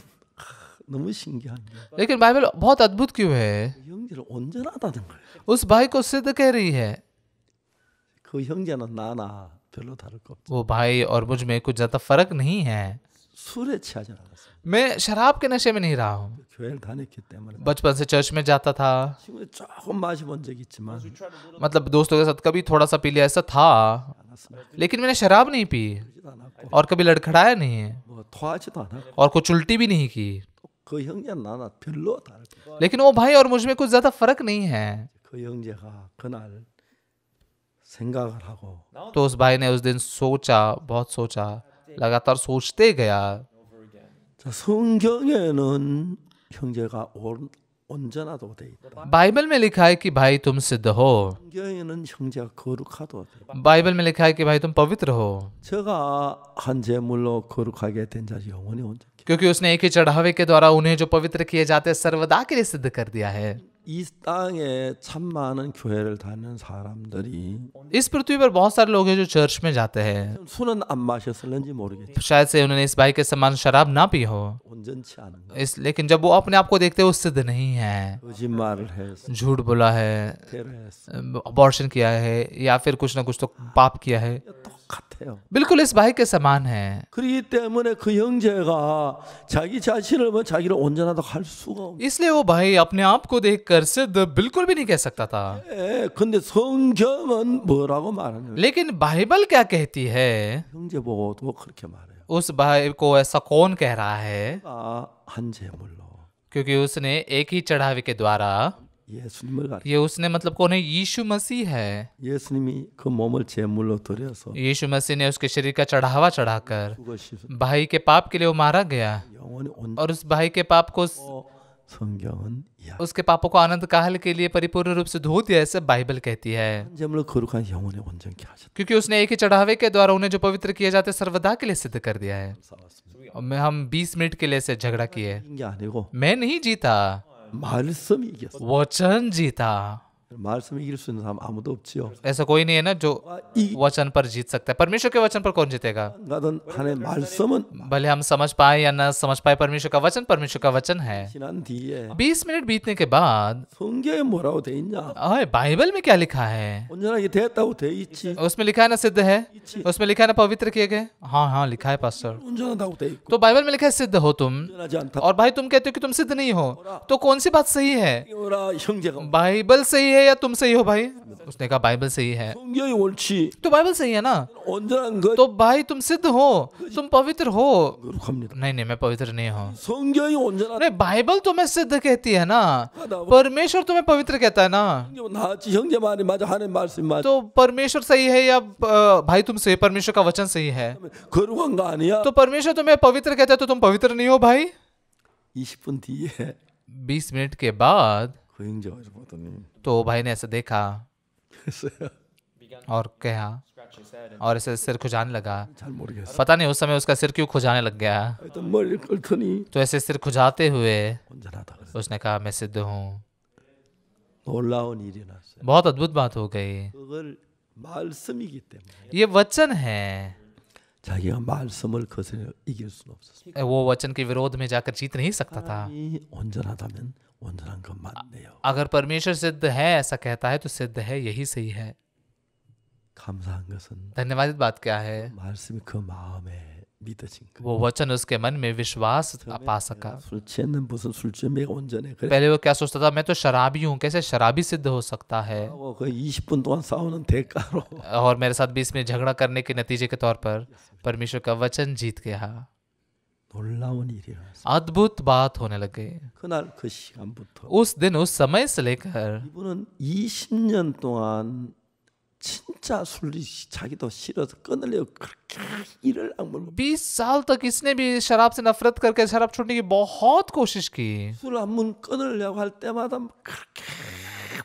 너무 신기한 게 लेकिन बाइबल बहुत अद्भुत क्यों है? 형제를 온전하다는 거예요. उस भाई को सिद्ध कह रही है। 그 형제는 나나 별로 다를 거 없어. वो भाई और मुझ में कुछ ज्यादा फर्क नहीं है। 술에 취하지 않았어. मैं शराब के नशे में नहीं रहा हूँ। 교회를 다녔기 때문에 बचपन से चर्च में जाता था, 친구들 조금 마셔본 적 있지만 मतलब दोस्तों के साथ कभी थोड़ा सा पी लिया, ऐसा था, 않았습니다. लेकिन मैंने शराब नहीं पी 그러지도 않았고 और कभी लड़खड़ाया नहीं है 뭐 토하지도 않았고 और कुछ उल्टी भी नहीं की। 그 형제는 나나 별로 다를 거. लेकिन वो भाई और मुझ में कुछ ज्यादा फर्क नहीं है। 그 형제가 그날 생각을 하고 तो उस भाई ने उस दिन सोचा, बहुत सोचा, लगातार सोचते गया। 자, 성경에는 형제가 온전하다고 돼 있다. बाइबल में लिखा है कि भाई तुम सिद्ध हो। 성경에는 형제가 거룩하다고 돼 있다. बाइबल में लिखा है कि भाई तुम पवित्र हो, 제가 한 제물로 거룩하게 된 자 영원히 온전케. क्योंकि उसने एक ही चढ़ावे के द्वारा उन्हें जो पवित्र किए जाते हैं सर्वदा के लिए सिद्ध कर दिया है। 이 땅에 참 많은 교회를 다니는 사람들이 इस पृथ्वी पर बहुत सारे लोग हैं जो चर्च में जाते हैं। 술은 안 마셨을는지 모르겠지만 शायद से उन्होंने इस भाई के समान शराब ना पी हो, 온전치 않은 거. लेकिन जब वो अपने आप को देखते हैं वो सिद्ध नहीं है, 거짓말을 해서 झूठ बोला है, 테러했어. अबॉर्शन किया है या फिर कुछ ना कुछ तो पाप किया है, 똑같아요. बिल्कुल इस भाई के समान है। 그렇기 때문에 그 형제가 자기 자신을 뭐 자기를 온전하다고 할 수가 없어. इसलिए वो भाई अपने आप को देखकर सिद्ध बिल्कुल भी नहीं कह सकता था। 근데 성경은 뭐라고 말하냐면 लेकिन बाइबल क्या कहती है? 형제 보고도 그렇게 말해요. उस भाई को ऐसा कौन कह रहा है? 한 제물로 क्योंकि उसने एक ही चढ़ावे के द्वारा, 예수님을 가르쳐. ये उसने मतलब कौन है? यीशु मसीह है। 예수님이 그 몸을 제물로 드려서 यीशु मसीह ने उसके शरीर का चढ़ावा चढ़ाकर 죽으시고 भाई के पाप के लिए वो मारा गया 영원히 온 और उस भाई के पाप को, 성경은 이야. उसके पापों को आनंद काल के लिए परिपूर्ण रूप से धो दिया, ऐसे बाइबल कहती है। 한 제물로 거룩한 영원히 온전케 하셨다. क्योंकि उसने एक ही चढ़ावे के द्वारा उन्हें जो पवित्र किए जाते सर्वदा के लिए सिद्ध कर दिया है। 싸웠습니다. और हम 20 मिनट के लिए से झगड़ा किए। 이긴 게 아니고 मैं नहीं जीता, 말씀이 이겼어. वचन जीता। 말씀이 이길 수 있는 사람 아무도 없지요. ऐसा कोई नहीं है ना जो 이 वचन पर जीत सकता है। परमेश्वर के वचन पर कौन जीतेगा? 가든 하나의 말씀은 भले हम समझ पाए या ना समझ पाए, परमेश्वर का वचन है। 지난 뒤에 20 मिनट बीतने के बाद 성경에 뭐라고 돼 있냐? बाइबल में क्या लिखा है? 온전하게 됐다고 돼 있지. उसमें लिखा है ना सिद्ध है, उसमें लिखा है ना पवित्र किए गए। हाँ हाँ लिखा है पास्टर। 온전하다고 돼 있고 तो बाइबल में लिखा है सिद्ध हो तुम, 온전하지 않다. और भाई तुम कहते हो कि तुम सिद्ध नहीं हो, तो कौन सी बात सही है? 오라 형제가 बाइबल सही है है या तुम सही हो भाई? उसने कहा बाइबल सही है। 성경이 옳지. तो बाइबल सही है ना? 온전한 것 तो भाई तुम सिद्ध हो, तुम पवित्र हो। 거룩합니다. नहीं, मैं पवित्र नहीं हूँ। 성경이 온전하다. नहीं, बाइबल तुम्हें सिद्ध कहती है ना, परमेश्वर तुम्हें पवित्र कहता है ना। 나지 형제 말이 맞아 하나님 말씀이 맞아. तो परमेश्वर सही है या भाई तुम सही, परमेश्वर का वचन सही है? 거룩한 거 아니야? तो परमेश्वर तुम्हें पवित्र कहता है तो तुम पवित्र नहीं हो भाई? 20분 뒤에 20 मिनट के बाद 그 형제가 보더니 तो भाई ने ऐसे देखा 그랬어요. और कहा और ऐसे सिर खुजाने लगा। 잘 모르겠어. पता नहीं उस समय उसका सिर क्यों खुजाने लग गया। 하여튼 머리를 끌더니 तो ऐसे सिर खुजाते हुए 온전하다 그랬어. उसने कहा मैं सिद्ध हूँ। 놀라운 일이 났어요. बहुत अद्भुत बात हो गई। 그걸 말씀이기 때문에 ये वचन है, 자기가 말씀을 거스려 이길 수는 없었어요. वो वचन के विरोध में जाकर जीत नहीं सकता था। 하나님이 온전하다면 온전한 것 맞네요. अगर परमेश्वर सिद्ध है, ऐसा कहता है तो सिद्ध है, यही सही है। 감사한 것은 धन्यवादित बात क्या है? 말씀이 그 마음에 믿어진 거예요. वो वचन उसके मन में विश्वास पा सका। 술 취했는 무슨 술 취해 온전해. 그래. पहले वो क्या सोचता था, मैं तो शराबी हूँ, कैसे शराबी सिद्ध हो सकता है? 그 20분 동안 싸우는 대가로 और मेरे साथ 20 मिनट झगड़ा करने के नतीजे के तौर पर परमेश्वर का वचन जीत गया। 놀라운 일이 일어났어요. अद्भुत बात होने लग गई। 그날 그 시간부터 उस दिन, उस समय से लेकर 이분은 20년 동안 진짜 술이 자기도 싫어서 끊으려고 그렇게 이를 악물고 20 साल तक इसने भी शराब से नफरत करके शराब छोड़ने की बहुत कोशिश की। 술 한 번 끊으려고 할 때마다 그렇게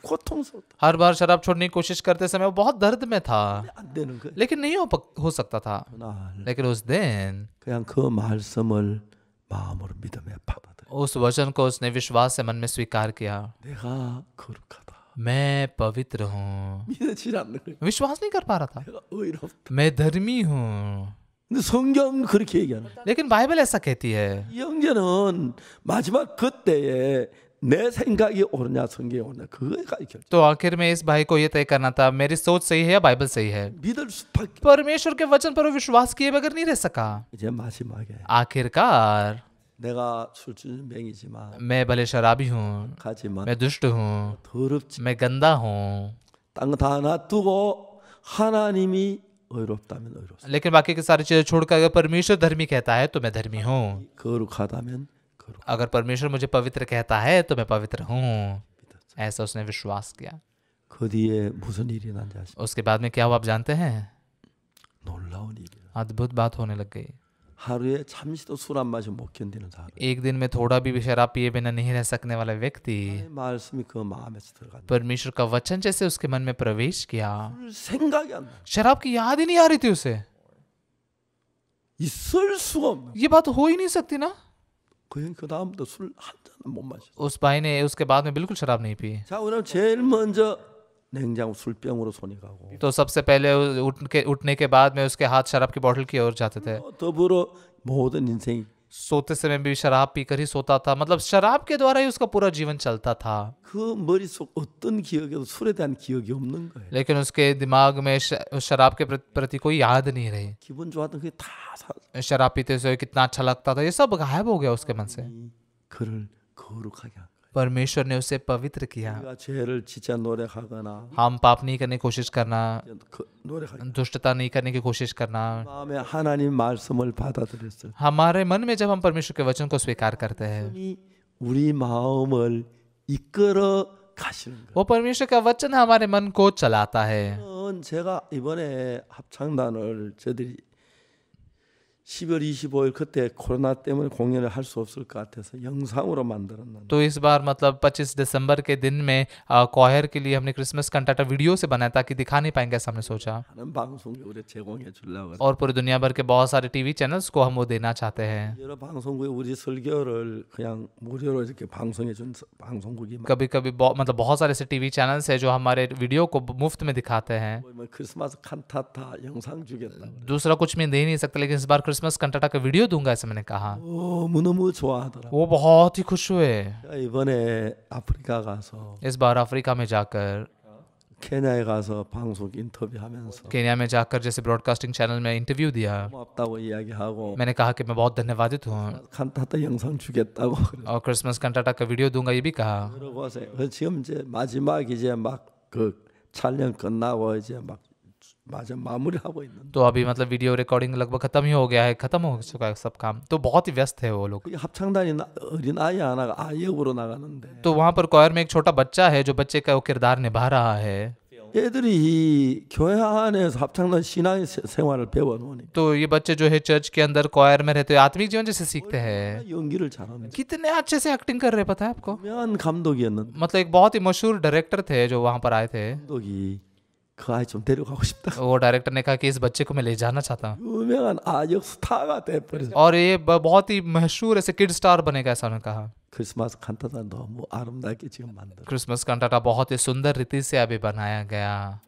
고통스럽다. हर बार शराब छोड़ने की कोशिश करते समय वो बहुत दर्द में था, 안 되는 거예요. लेकिन नहीं हो सकता था। 그날 लेकिन उस दिन 그냥 그 말씀을 마음으로 믿음에 받아들여. उस वचन को उसने विश्वास से मन में स्वीकार किया। 내가 거룩하다. मैं पवित्र हूँ। 믿어지지 않는 거예요. विश्वास नहीं कर पा रहा था। 내가 의롭다. मैं धर्मी हूँ। 근데 성경 그렇게 얘기하는 거예요. लेकिन बाइबल ऐसा कहती है। 이 형제는 마지막 그때에 내 생각이 옳으냐 성경이 옳으냐 그거가 결정. तो आखिर में इस भाई को ये तय करना था, मेरी सोच सही है या बाइबल सही है। 믿을 수밖에. परमेश्वर के वचन पर वो विश्वास किए बगैर नहीं रह सका। 이제 마지막에 आखिरकार 내가 술주정뱅이지만 मैं भले शराबी हूँ, 하지만 मैं दुष्ट हूँ, 더럽지. मैं गंदा हूँ, 딴 거 다 놔두고 하나님이 의롭다면 의롭다. लेकिन बाकी की सारी चीजें छोड़कर अगर परमेश्वर धर्मी कहता है तो मैं धर्मी हूँ। 거룩하다면 거룩. अगर परमेश्वर मुझे पवित्र कहता है तो मैं पवित्र हूँ। ऐसा उसने विश्वास किया। 그 뒤에 무슨 일이 난지 아십니까? उसके बाद में क्या हुआ आप जानते हैं? 놀라운 일이. अद्भुत बात होने लग गई। 하루에 잠시도 술 안 마시면 못 견디는 사람. एक दिन में थोड़ा भी शराब पिए बिना नहीं रह सकने वाला व्यक्ति, 말씀이 그 마음에서 들어간다. परमेश्वर का वचन जैसे उसके मन में प्रवेश किया, 생각이 안 나. शराब की याद ही नहीं आ रही थी उसे। 있을 수가 없는. ये बात हो ही नहीं सकती ना। 그 다음부터 술 한 잔 못 마셨어. उस भाई ने उसके बाद में बिल्कुल शराब नहीं पी। 자, 오늘 제일 먼저 냉장고 술병으로 손이 가고 तो सबसे पहले उठने के बाद में उसके हाथ शराब की बोतल की ओर जाते थे। 더불어 모든 인생이 सोते समय भी शराब पीकर ही सोता था, मतलब शराब के द्वारा ही उसका पूरा जीवन चलता था। 그 머릿속 어떤 기억에도 술에 대한 기억이 없는 거예요. लेकिन उसके दिमाग में उस शराब के प्रति कोई याद नहीं रही। 기분 좋았던 그게 다 शराब पीते समय कितना अच्छा लगता था, ये सब गायब हो गया उसके मन से। 그를 거룩하게 한 거예요. परमेश्वर ने उसे पवित्र किया। 우리가 죄를 진짜 노력하거나 हम पाप नहीं करने की कोशिश करना, 노력하기 दुष्टता नहीं करने की कोशिश करना, 마음에 하나님 말씀을 받아들였을 때 हमारे मन में जब हम परमेश्वर के वचन को स्वीकार करते हैं, 우리 마음을 이끌어 가시는 거예요. वो परमेश्वर का वचन हमारे मन को चलाता है। 제가 이번에 합창단을 저들이 12월 25일 그때 코로나 때문에 공연을 할 수 없을 것 같아서 영상으로 만들었는데 तो इस बार मतलब 25 दिसंबर के दिन में क्वायर के लिए हमने क्रिसमस कंटाटा वीडियो से बनाया ताकि दिखा नहीं पाएंगे, ऐसा हमने सोचा। 하는 방송에 우리 제공해 주려고 और पूरी दुनिया भर के बहुत सारे टीवी चैनल्स को हम वो देना चाहते हैं। 여러 방송국에 우리 설교를 그냥 무료로 이렇게 방송해 준 방송국이 कभी कभी मतलब बहुत सारे ऐसे टीवी चैनल्स हैं जो हमारे वीडियो को मुफ्त में दिखाते हैं। 뭐 크리스마스 칸타타 영상 주겠다. दूसरा कुछ मैं दे नहीं सकता, लेकिन इस बार क्रिसमस कंटाटा का वीडियो दूंगा, ऐसे मैंने कहा। 너무너무 좋아하더라. वो बहुत ही खुश हुए। 이번에 아프리카 가서 इस बार अफ्रीका में जाकर 케냐에 가서 방송 인터뷰하면서 केन्या में जाकर जैसे ब्रॉडकास्टिंग चैनल में इंटरव्यू दिया, 고맙다고 इ야기하고 मैंने कहा कि मैं बहुत धन्यवादित हूँ 칸타타 영상 주겠다고 और क्रिसमस कंटाटा का वीडियो दूंगा ये भी कहा। 그러고 지금 이제 마지막 이제 막 그 촬영 끝나고 이제 막 마저 마무리하고 있는데 तो अभी मतलब वीडियो रिकॉर्डिंग लगभग खत्म ही हो गया है, खत्म हो चुका है सब काम, तो बहुत ही व्यस्त है वो लोग। 그 합창단이 어린 아이 하나가 아역으로 나가는데 तो वहाँ पर क्वायर में एक छोटा बच्चा है जो बच्चे का वो किरदार निभा रहा है। 애들이 이 교회 안에서 합창단 신앙 생활을 배워놓으니까 तो ये बच्चे जो है चर्च के अंदर क्वायर में रहते हुए आत्मिक जीवन जैसे सीखते हैं। 연기를 잘하는 कितने अच्छे से एक्टिंग कर रहे पता है आपको, 유명한 감독이었는데 मतलब एक बहुत ही मशहूर डायरेक्टर थे जो वहाँ पर आए थे। 감독이 그 아이 좀 데려가고 싶다. वो डायरेक्टर ने कहा कि इस बच्चे को मैं ले जाना चाहता हूँ 유명한 아역 스타가 돼버렸어. और ये बहुत ही मशहूर ऐसे किड स्टार बनेगा, ऐसा उन्होंने कहा। 크리스마스 칸타타 너무 아름답게 지금 만들어. क्रिसमस कंटाटा बहुत ही सुंदर रीति से अभी बनाया गया।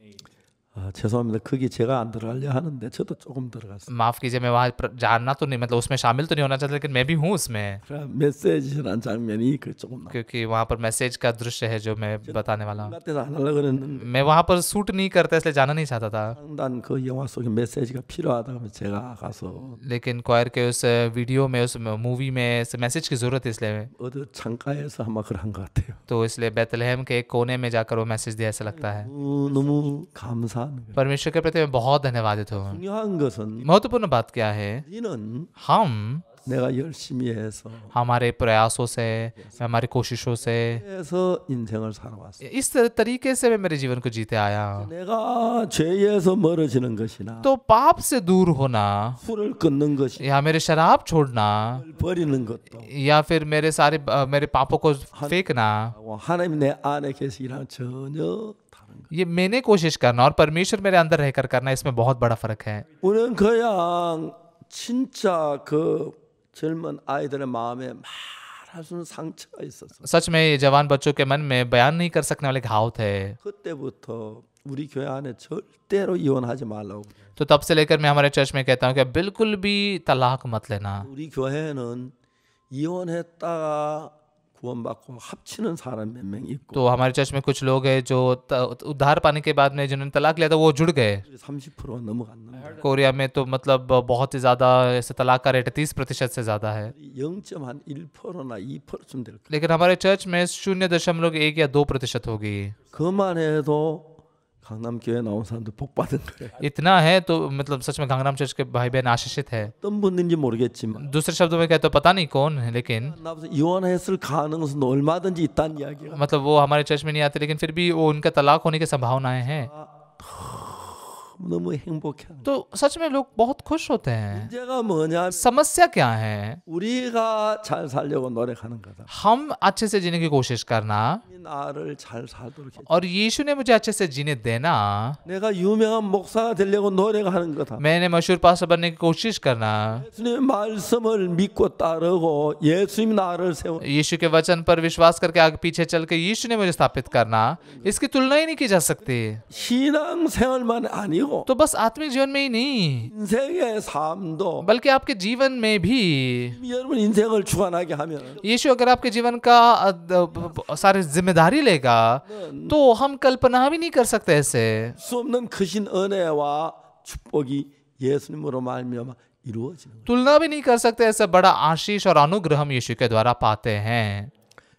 죄송합니다. 거기 제가 안 들어가려 하는데 저도 조금 들어갔어요. माफ कीजिए, मैं वहाँ जानना तो नहीं, मतलब उसमें शामिल तो नहीं होना चाहता, लेकिन मैं भी हूँ उसमें, 메시지라는 장면이 그 조금 나. क्योंकि वहाँ पर मैसेज का दृश्य है जो मैं बताने वाला हूँ। 같아서 안 하려고 그랬는데 मैं वहाँ पर शूट नहीं करता इसलिए जाना नहीं चाहता था, 상단 그 영화 속에 메시지가 필요하다 하면 제가 가서 लेकिन क्वायर के उस वीडियो में, उस मूवी में इस मैसेज की जरूरत है, इसलिए 어디 창가에서 아마 그런 것 같아요. तो इसलिए बेतलहम के एक कोने में जाकर वो मैसेज दिया, ऐसा लगता है। 너무 감사한 거예요. परमेश्वर के प्रति मैं बहुत धन्यवादित हूँ। 중요한 것은 महत्वपूर्ण बात क्या है, 우리는 हम 내가 열심히 해서 हमारे प्रयासों से, हमारी कोशिशों से 해서 인생을 살아왔어. इस तरीके से मैं मेरे जीवन को जीते आया हूँ। 내가 죄에서 멀어지는 것이나 तो पाप से दूर होना, 술을 끊는 것이 या मेरे शराब छोड़ना, 버리는 것도 या फिर मेरे सारे मेरे पापों को फेंकना, 하나님 내 안에 계시기랑 전혀 다른 거. ये मैंने कोशिश करना और परमेश्वर मेरे अंदर रहकर करना, इसमें बहुत बड़ा फर्क है। 우리는 그냥 진짜 그 젊은 아이들의 마음에 말할 수 있는 상처가 있었어. सच में ये जवान बच्चों के मन में बयान नहीं कर सकने वाले घाव थे। 그때부터 우리 교회 안에 절대로 이혼하지 말라고. तो तब से लेकर मैं हमारे चर्च में कहता हूँ कि बिल्कुल भी तलाक मत लेना। 우리 교회는 이혼했다가 구원받고 합치는 사람 몇 명 있고 तो हमारे चर्च में कुछ लोग हैं जो उद्धार पाने के बाद में जिन्होंने तलाक लिया था वो जुड़ गए। 30% 넘어갔는데 कोरिया में तो मतलब बहुत ही ज़्यादा ऐसे तलाक का रेट 30% से ज़्यादा है, 0.1%나 2%쯤 될 거예요. लेकिन हमारे चर्च में 0.1 या 2% होगी। 그만 해도 강남교회 나온 사람들 복 받은 거예요. इतना है तो मतलब सच में गांगराम चर्च के भाई बहन आशीषित है। 어떤 분인지 모르겠지만 दूसरे शब्दों में कहते तो पता नहीं कौन है, लेकिन 나보다 이혼했을 가능성도 얼마든지 있다는 이야기가 मतलब वो हमारे चर्च में नहीं आते, लेकिन फिर भी वो उनका तलाक होने की संभावनाएं हैं। 너무 행복해. तो सच में लोग बहुत खुश होते हैं। 문제가 뭐냐? समस्या क्या है, 우리가 잘 살려고 노력하는 거다. हम अच्छे से जीने की कोशिश करना 나를 잘 살도록 해. और यीशु ने मुझे अच्छे से जीने देना, 내가 유명한 목사가 되려고 노력하는 거다. मैंने मशहूर पास्टर बनने की कोशिश करना, 예수님의 말씀을 믿고 따르고 예수님 나를 세워. यीशु के वचन पर विश्वास करके आगे पीछे चल के यीशु ने मुझे स्थापित करना, इसकी तुलना ही नहीं की जा सकती। 신앙 생활만 아니고 तो बस आत्मिक जीवन में ही नहीं, 인생의 삶도 बल्कि आपके जीवन में भी 여러분 인생을 주관하게 하면 यीशु अगर आपके जीवन का सारी जिम्मेदारी लेगा तो हम कल्पना भी नहीं कर सकते ऐसे। 수 없는 크신 은혜와 축복이 예수님으로 말미암아 이루어지는 거예요. तुलना भी नहीं कर सकते ऐसा बड़ा आशीष और अनुग्रह हम यीशु के द्वारा पाते हैं।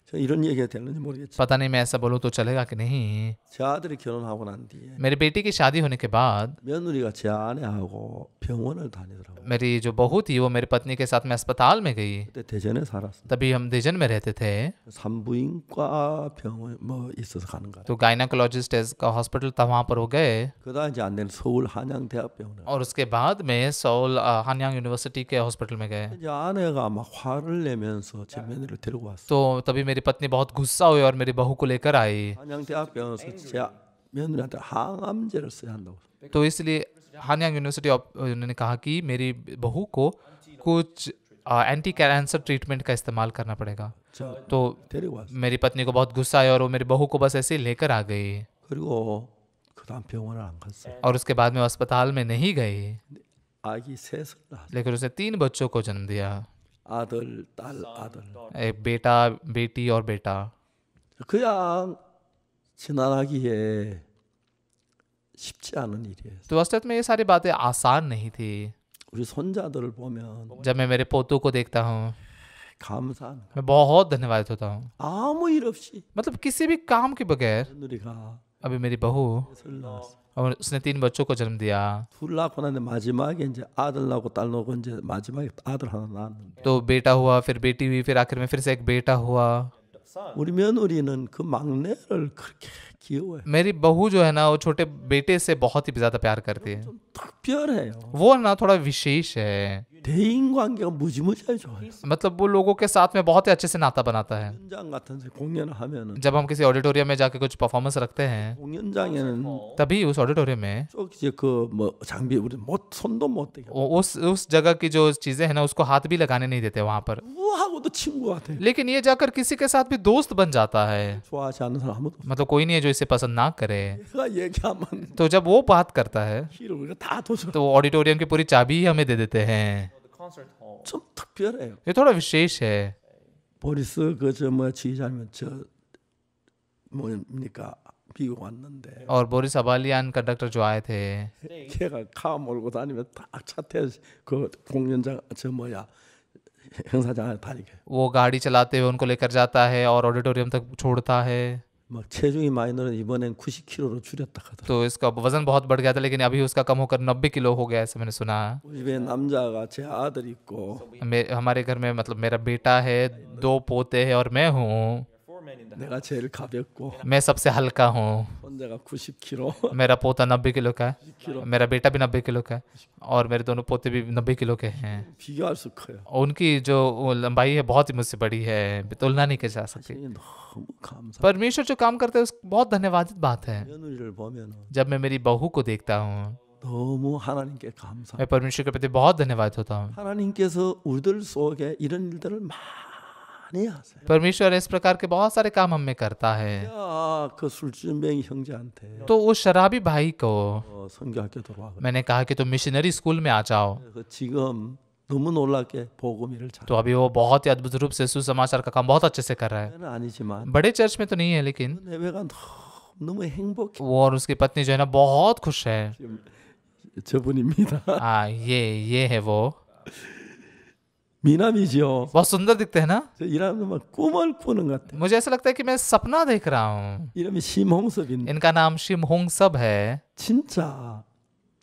저 이런 얘기가 되는지 모르겠지만 पता नहीं मैं ऐसा बोलूँ तो चलेगा कि नहीं। 제 아들이 결혼하고 난 뒤에 मेरी बेटी की शादी होने के बाद 며느리가 제 아내하고 병원을 다니더라고요. मेरी जो बहू थी वो मेरी पत्नी के साथ में अस्पताल में गई। 그때 대전에 살았어요. तभी हम देजन में रहते थे, 산부인과 병원 뭐 있어서 가는 거예요. तो गायनाकोलॉजिस्ट का हॉस्पिटल था, वहाँ पर हो गए। 그다음 이제 안 되는 서울 한양대학병원에 और उसके बाद में 서울 हानयांग यूनिवर्सिटी के हॉस्पिटल में गए। 이제 아내가 막 화를 내면서 제 며느리를 데리고 왔어요. तो तभी मेरी पत्नी बहुत गुस्सा हुई और मेरी बहू को लेकर आई। 한양대학병원에서 제 며느리한테 항암제를 써야 한다고. तो इसलिए हानयांग यूनिवर्सिटी उन्होंने कहा कि मेरी बहू को कुछ एंटी कैंसर ट्रीटमेंट का इस्तेमाल करना पड़ेगा। 저 तो 데리고 왔어요. मेरी पत्नी को बहुत गुस्सा आया और वो मेरी बहू को बस ऐसे ही लेकर आ गई। 그리고 그다음 병원을 안 갔어요. और उसके बाद में वो अस्पताल में नहीं गई, 아기 셋을 낳았어요. लेकिन उसने 3 बच्चों को जन्म दिया, 아들, 딸, 아들. एक बेटा, बेटी और बेटा। 그냥 지난하기에 쉽지 않은 일이에요. तो वास्तव में ये सारी बातें आसान नहीं थी। 우리 손자들을 보면 जब मैं मेरे पोतों को देखता हूँ 감사한 मैं बहुत धन्यवादित होता हूँ। 아무 일 없이 मतलब किसी भी काम के बगैर। 며느리가 अभी मेरी बहू 셋을 낳았어. और उसने 3 बच्चों को जन्म दिया। 둘 낳고 나는데 마지막에 이제 아들 낳고 딸 낳고 이제 마지막에 아들 하나 낳았는데 तो बेटा हुआ, फिर बेटी हुई, फिर आखिर में फिर से एक बेटा हुआ। 우리 며느리는 그 막내를 그렇게 귀여워해. मेरी बहू जो है ना वो छोटे बेटे से बहुत ही ज्यादा प्यार करती है। 좀 특별해요. वो ना थोड़ा विशेष है। 대인 관계가 무지무지하게 좋아요. मतलब वो लोगों के साथ में बहुत ही अच्छे से नाता बनाता है। 공연장 같은 데 공연을 하면은 जब हम किसी ऑडिटोरियम में जाके कुछ परफॉर्मेंस रखते हैं 공연장에는 तभी उस ऑडिटोरियम में 쪽 이제 그 뭐 장비 우리 못 손도 못 대게 उस जगह की जो चीजें हैं ना उसको हाथ भी लगाने नहीं देते वहां पर। 누구하고도 친구 같아. लेकिन ये जाकर किसी के साथ भी दोस्त बन जाता है। 좋아하지 않는 사람 아무도 없어. मतलब कोई नहीं है जो इसे पसंद ना करे। 내가 얘기하면 तो जब वो बात करता है 키를 우리가 다 도전. तो ऑडिटोरियम की पूरी चाबी ही हमें दे देते हैं। 좀 특별해요. ये थोड़ा विशेष है। 보리스 그저뭐 지휘자면 저 뭡니까 미국 왔는데 और बोरिस अबालियान कंडक्टर जो आए थे 걔가 카 몰고 다니면 딱차 태워서 그 공연장 저 뭐야 행사장에 다니게 वो गाड़ी चलाते हुए उनको लेकर जाता है और ऑडिटोरियम तक छोड़ता है। 막 체중이 많이 늘어 이번엔 90kg로 줄였다 하더라고. तो इसका वजन बहुत बढ़ गया था लेकिन अभी उसका कम होकर 90 किलो हो गया ऐसा मैंने सुना। 우리 집에 남자가 제 आदर 있고 हमारे घर में मतलब मेरा बेटा है, 2 पोते हैं और मैं हूँ। 내가 제일 가볍고 मैं सबसे हल्का हूँ। 혼자가 90kg मेरा पोता 90 किलो का है, मेरा बेटा भी 90 किलो का है और मेरे दोनों पोते भी 90 किलो के हैं। 비교할 수 커요. उनकी जो लंबाई है बहुत ही मुझसे बड़ी है, तुलना नहीं की जा सकती। 이게 너무 감사. परमेश्वर जो काम करते हैं उस बहुत धन्यवादित बात है। 며느리를 보면은 जब मैं मेरी बहू को देखता हूँ 너무 하나님께 감사. मैं परमेश्वर के प्रति बहुत धन्यवादित होता हूँ। 하나님께서 우리들 속에 이런 일들을 많이 하세요. परमेश्वर इस प्रकार के बहुत सारे काम हम में करता है। 야, 그 술주병이 형제한테 तो उस शराबी भाई को 성교학교 들어와. मैंने कहा कि तुम मिशनरी स्कूल में आ जाओ। 그래서 지금 너무 놀랍게 복음 일을 잘. तो अभी वो बहुत ही अद्भुत रूप से सुसमाचार का काम बहुत अच्छे से कर रहा है। 는 아니지만 बड़े चर्च में तो नहीं है लेकिन 내외가 너무 행복해. वो और उसकी पत्नी जो है ना बहुत खुश है। 지금 저분입니다. ये है वो। 미남이죠. बहुत सुंदर दिखते हैं ना। 저 이름은 막 꿈을 꾸는 것 같아. मुझे ऐसा लगता है कि मैं सपना देख रहा हूँ। 이름이 심홍섭인데 इनका नाम शिमहोंग सब है। 진짜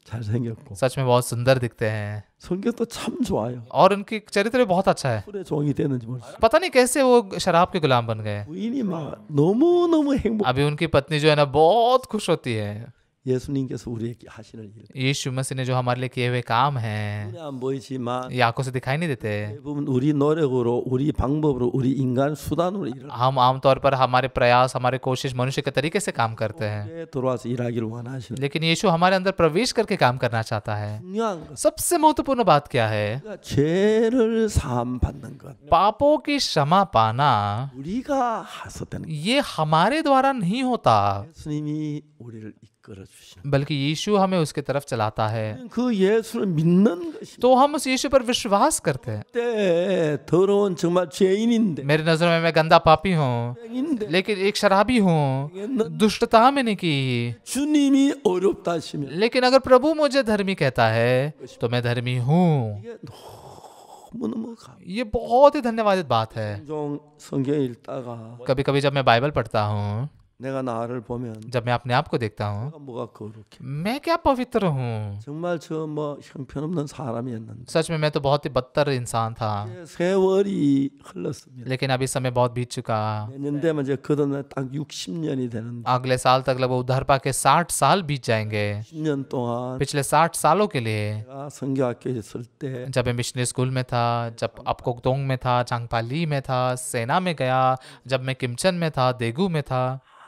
잘생겼고 सच में बहुत सुंदर दिखते हैं 성격도 참 좋아요. और उनकी चरित्र भी बहुत अच्छा है। 술의 종이 됐는지 모르겠어요. पता नहीं कैसे वो शराब के गुलाम बन गए। 부인이 막 너무너무 행복. अभी उनकी पत्नी जो है ना बहुत खुश होती है। 예수님께서 우리에게 하시는 일. यीशु मसीह ने जो हमारे लिए किए हुए काम हैं 눈에 안 보이지만 ये आंखों से दिखाई नहीं देते। 대부분 우리 노력으로, 우리 방법으로, 우리 인간 수단으로 일을 हम आमतौर पर हमारे प्रयास, हमारे कोशिश मनुष्य के तरीके से काम करते हैं, 하게 들어와서 일하기를 원하시는. लेकिन यीशु हमारे अंदर प्रवेश करके काम करना चाहता है। 중요한 것. सबसे महत्वपूर्ण बात क्या है? 우리가 죄를 사함 받는 것. पापों की क्षमा पाना 우리가 해서 되는. ये हमारे द्वारा नहीं होता, 예수님이 우리를 이끌어 주시는. बल्कि यीशु हमें उसके तरफ चलाता है। 그 예수를 믿는 것이 तो हम उस यीशु पर विश्वास करते हैं। 때 더러운 정말 죄인인데 मेरी नजरों में मैं गंदा पापी हूँ, 인데 लेकिन एक शराबी हूँ, दुष्टता मैंने की, 주님이 어렵다 하시면 लेकिन अगर प्रभु मुझे धर्मी कहता है तो मैं धर्मी हूँ। 이게 너무너무 ये बहुत ही धन्यवादित बात है। 종 성경 읽다가 कभी कभी जब मैं बाइबल पढ़ता हूँ, 내가 나를 보면 जब मैं अपने आप को देखता हूँ, 내가 뭐가 거룩해. मैं क्या पवित्र हूँ। 정말 저 뭐 형편없는 사람이었는데 सच में मैं तो बहुत ही बदतर इंसान था, 세월이 흘렀습니다. लेकिन अभी समय बहुत बीत चुका। 내년 되면 이제 그다음에 딱 60년이 되는데 अगले साल तक लगभग उद्धार पा के 60 साल बीत जाएंगे। 10년 동안 पिछले 60 सालों के लिए 내가 성교학교에 있을 때 जब मैं मिशनरी स्कूल में था, जब अपकोकदोंग में था, चांगपाली में था, सेना में गया, जब मैं किमचन में था, देगू में था,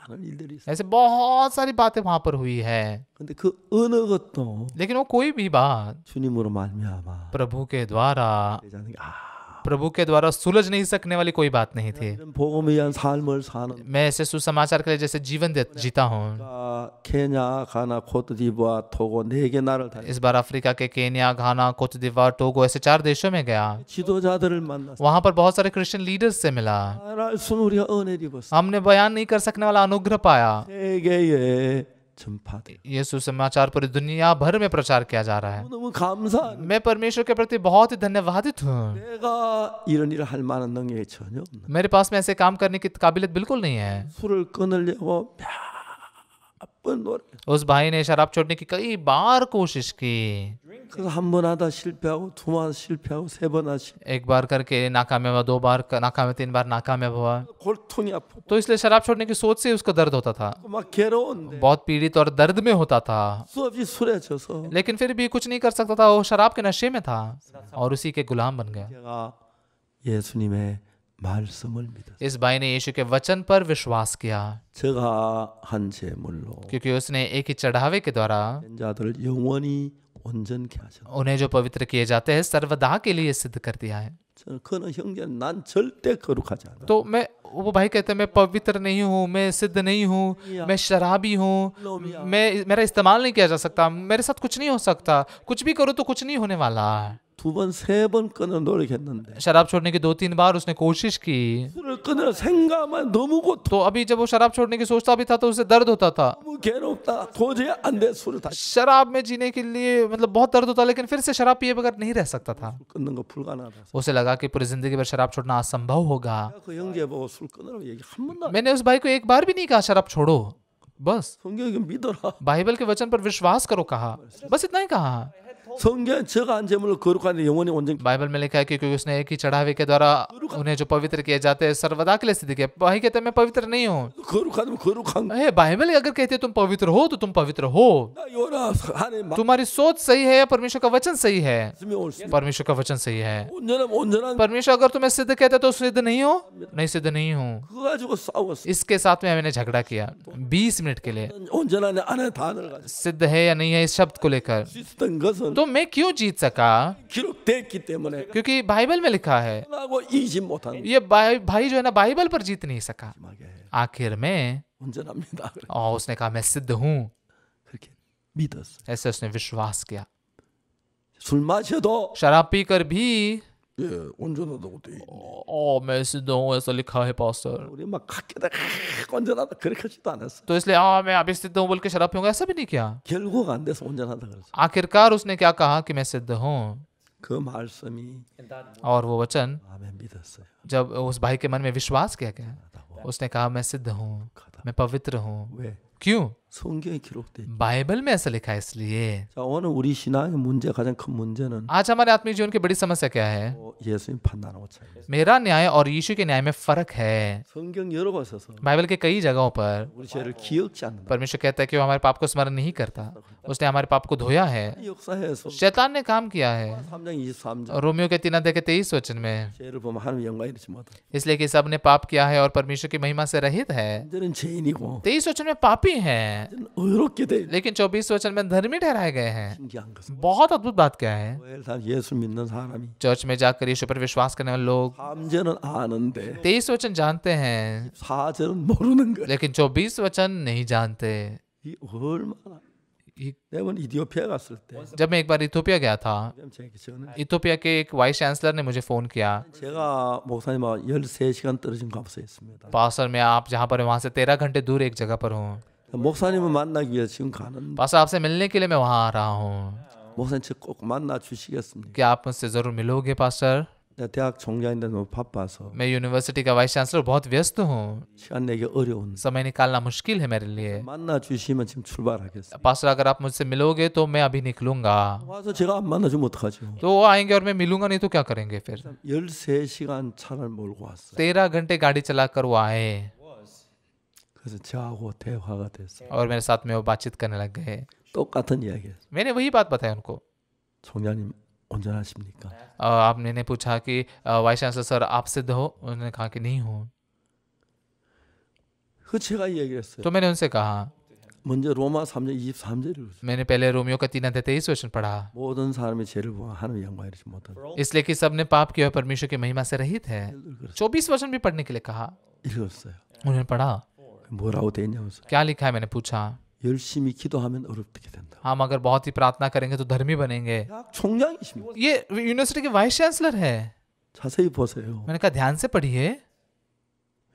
하는 일들이 있어요. ऐसे बहुत सारी बातें वहां पर हुई है। 근데 그 어느 것도 लेकिन वो कोई भी बात 주님으로 말미암아 प्रभु के द्वारा 되자는 게 प्रभु के द्वारा सुलझ नहीं सकने वाली कोई बात नहीं थी। 이런 복음을 위한 삶을 사는 मैं ऐसे सुसमाचार के लिए जैसे जीवन जीता हूँ। 케냐, 가나, 코트디부아, 토고 4개 나라를 다녔어요. इस बार अफ्रीका के केन्या, घाना, कोत दिवार, टोगो ऐसे 4 देशों में गया। 지도자들을 만났어요. वहां पर बहुत सारे क्रिश्चियन लीडर्स से मिला। 말할 수는 우리가 은혜를 입었어요. हमने बयान नहीं कर सकने वाला अनुग्रह पाया। 세계에 전파돼요. ये सुसमाचार पूरी दुनिया भर में प्रचार किया जा रहा है। 너무 감사한. मैं परमेश्वर के प्रति बहुत ही धन्यवादित हूँ। 내가 이런 일을 할 만한 능력이 전혀 없는. मेरे पास में ऐसे काम करने की काबिलियत बिल्कुल नहीं है। 술을 끊으려고 몇 번 노래. उस भाई ने शराब छोड़ने की कई बार कोशिश की। 그래서 한 번 하다 실패하고 두 번 실패하고 세 번 하시. एक बार करके नाकामयाब हुआ, 2 बार नाकामयाब, 3 बार नाकामयाब हुआ। 골통이 아프고 तो इसलिए शराब छोड़ने की सोच से उसको दर्द होता था, 막 괴로운데 बहुत पीड़ित और दर्द में होता था। 수없이 술에 져서 लेकिन फिर भी कुछ नहीं कर सकता था, वो शराब के नशे में था और उसी के गुलाम बन गया। 제가 예수님의 말씀을 믿었어요. इस भाई ने यीशु के वचन पर विश्वास किया, 제가 한 제물로 क्योंकि उसने एक ही चढ़ावे के द्वारा 된 자들을 영원히 온전케 하셨다. उन्हें जो पवित्र किए जाते हैं सर्वदा के लिए सिद्ध कर दिया है। 저는 그는 형제 난 절대 거룩하지 않아. तो मैं, वो भाई कहते हैं मैं पवित्र नहीं हूँ, मैं सिद्ध नहीं हूँ, मैं शराबी हूँ, मेरा इस्तेमाल नहीं किया जा सकता, मेरे साथ कुछ नहीं हो सकता, कुछ भी करूँ तो कुछ नहीं होने वाला। 두 번, 세 번 끊어 노력했는데 शराब छोड़ने की 2-3 बार उसने कोशिश की। 술을 끊을 생각만 너무 고통, तो अभी जब वो शराब छोड़ने की सोचता भी था तो उसे दर्द होता था। 너무 괴롭다. 도저히 안 돼. 술을 다시 शराब में जीने के लिए मतलब बहुत दर्द होता, लेकिन फिर से शराब पिए बगैर नहीं रह सकता था। 끊는 거 불가능하다. उसे लगा कि पूरी जिंदगी भर शराब छोड़ना असंभव होगा। 그 형제 보고 술 끊으라고 얘기 한 번도 안. मैंने उस भाई को एक बार भी नहीं कहा शराब छोड़ो, बस 성경에 믿어라. बाइबल के वचन पर विश्वास करो कहा, बस इतना ही कहा। 성경 저가 한 제물로 거룩한데 영원히 온전. बाइबल में लिखा है कि क्योंकि उसने एक ही चढ़ावे के द्वारा उन्हें जो पवित्र किए जाते हैं सर्वदा के लिए सिद्ध किया। भाई कहते हैं मैं पवित्र नहीं हूँ। 거룩하면 거룩한. अरे बाइबल अगर कहती है तुम पवित्र हो तो तुम पवित्र हो। 나 요나 하나님 तुम्हारी सोच सही है या परमेश्वर का वचन सही है? 말씀이 올 수. परमेश्वर का वचन सही है। 온전하면 온전한. परमेश्वर अगर तुम्हें सिद्ध कहते हैं तो सिद्ध नहीं हो? नहीं, सिद्ध नहीं हूँ। 그거 가지고 싸웠어. इसके साथ में मैंने झगड़ा किया 20 मिनट के लिए। 온전한 안에 단어를 가지고 सिद्ध है या नहीं है इस शब्द को लेकर। 있었던 것은 तो मैं क्यों जीत सका? 기록됐기 때문에 क्योंकि बाइबल में लिखा है। 하고 이집 못한. ये भाई जो है ना बाइबल पर जीत नहीं सका। आखिर में 온전합니다. और उसने कहा मैं सिद्ध हूँ। 그렇게 믿었어. ऐसे उसने विश्वास किया। 술 마셔도 शराब पीकर भी 예, 온전하다고 돼. मैं सिद्ध हूँ ऐसा लिखा है पास्टर। 우리 막 각기다 온전하다 그렇게 하지도 않았어. तो इसलिए मैं अभी सिद्ध हूँ बोल के शराब पीऊंगा, ऐसा भी नहीं किया। 결국 안 돼서 온전하다 그랬어. आखिरकार उसने क्या कहा कि मैं सिद्ध हूँ। 그 말씀이 और वो वचन 마음에 믿었어요. जब उस भाई के मन में विश्वास किया गया, उसने कहा मैं सिद्ध हूँ, मैं पवित्र हूँ। 왜? क्यों? 성경에 기록돼. बाइबल में ऐसा लिखा है इसलिए। 자, 오늘 우리 신앙의 문제 가장 큰 문제는 आज हमारे आत्मिक जीवन की बड़ी समस्या क्या है? 예수님 판단하고 차이. मेरा न्याय और यीशु के न्याय में फर्क है। 성경 여러 곳에서 बाइबल के कई जगहों पर 우리 죄를 기억지 않는다. परमेश्वर कहता है कि वो हमारे पाप को स्मरण नहीं करता, उसने हमारे पाप को धोया है। 이 역사에서 शैतान ने काम किया है। 3장 23절 रोमियो के 3-23 वचन में, 죄를 보면 하나님 영광 이르지 못하. इसलिए कि सब ने पाप किया है और परमेश्वर की महिमा से रहित है। 완전은 죄인이고 23 वचन में पापी हैं, 의롭게 돼. लेकिन 24 वचन में धर्मी ठहराए गए हैं। 신기한 것은 बहुत अद्भुत बात क्या है? 교회를 다 예수 믿는 사람이 चर्च में जाकर यीशु पर विश्वास करने वाले लोग 3절은 아는데 23 वचन जानते हैं, 4절은 मो르는 거야. लेकिन 24 वचन नहीं जानते। 이 얼마나 내가 이디오피아 갔을 때 जब मैं एक बार इथोपिया गया था, 제기 전에 इथोपिया के एक वाइस चांसलर ने मुझे फोन किया, 제가 목사님하고 13시간 떨어진 곳에 있습니다. पास्टर मैं आप जहाँ पर वहाँ से 13 घंटे दूर एक जगह पर हूँ। 목사님을 만나기 위해서 지금 가는. पास्टर आपसे मिलने के लिए मैं वहाँ आ रहा हूँ, 목사님 저 꼭 만나 주시겠습니까? क्या आप मुझसे जरूर मिलोगे पास्टर? 내가 대학 총장인데 너무 바빠서 मैं यूनिवर्सिटी का वाइस चांसलर बहुत व्यस्त हूँ, 시간 내기 어려운. समय निकालना मुश्किल है मेरे लिए। 만나 주시면 지금 출발하겠습니다. पास्टर अगर आप मुझसे मिलोगे तो मैं अभी निकलूंगा। 와서 제가 안 만나주면 어떡하죠? तो वो आएंगे और मैं मिलूंगा नहीं तो क्या करेंगे फिर? 13시간 차를 몰고 왔어요. 13 घंटे गाड़ी चलाकर वो आए 그래서 저하고 대화가 됐어요. और मेरे साथ में वो बातचीत करने लग गए। 똑같은 이야기예요. मैंने वही बात बताई उनको। 총장님 온전하십니까? आपने पूछा कि वाइस चांसलर सर आप सिद्ध हो? उन्होंने कहा कि नहीं हूँ। 그 제가 얘기했어요. तो मैंने उनसे कहा, 먼저 로마 3장 23절을 मैंने पहले रोमियो का 3-23 वचन पढ़ा, 모든 사람이 죄를 보아 하나님의 영광을 이루지 못한. इसलिए कि सबने पाप किया और परमेश्वर की महिमा से रहित है। 24 वचन भी पढ़ने के लिए कहा, 읽었어요. उन्होंने पढ़ा। 뭐라고 돼 있냐면서 क्या लिखा है? मैंने पूछा। 열심히 기도하면 어렵게 된다. हम अगर बहुत ही प्रार्थना करेंगे तो धर्मी बनेंगे। 대학 총장이십니다. ये यूनिवर्सिटी के वाइस चांसलर है। 자세히 보세요. मैंने कहा ध्यान से पढ़िए।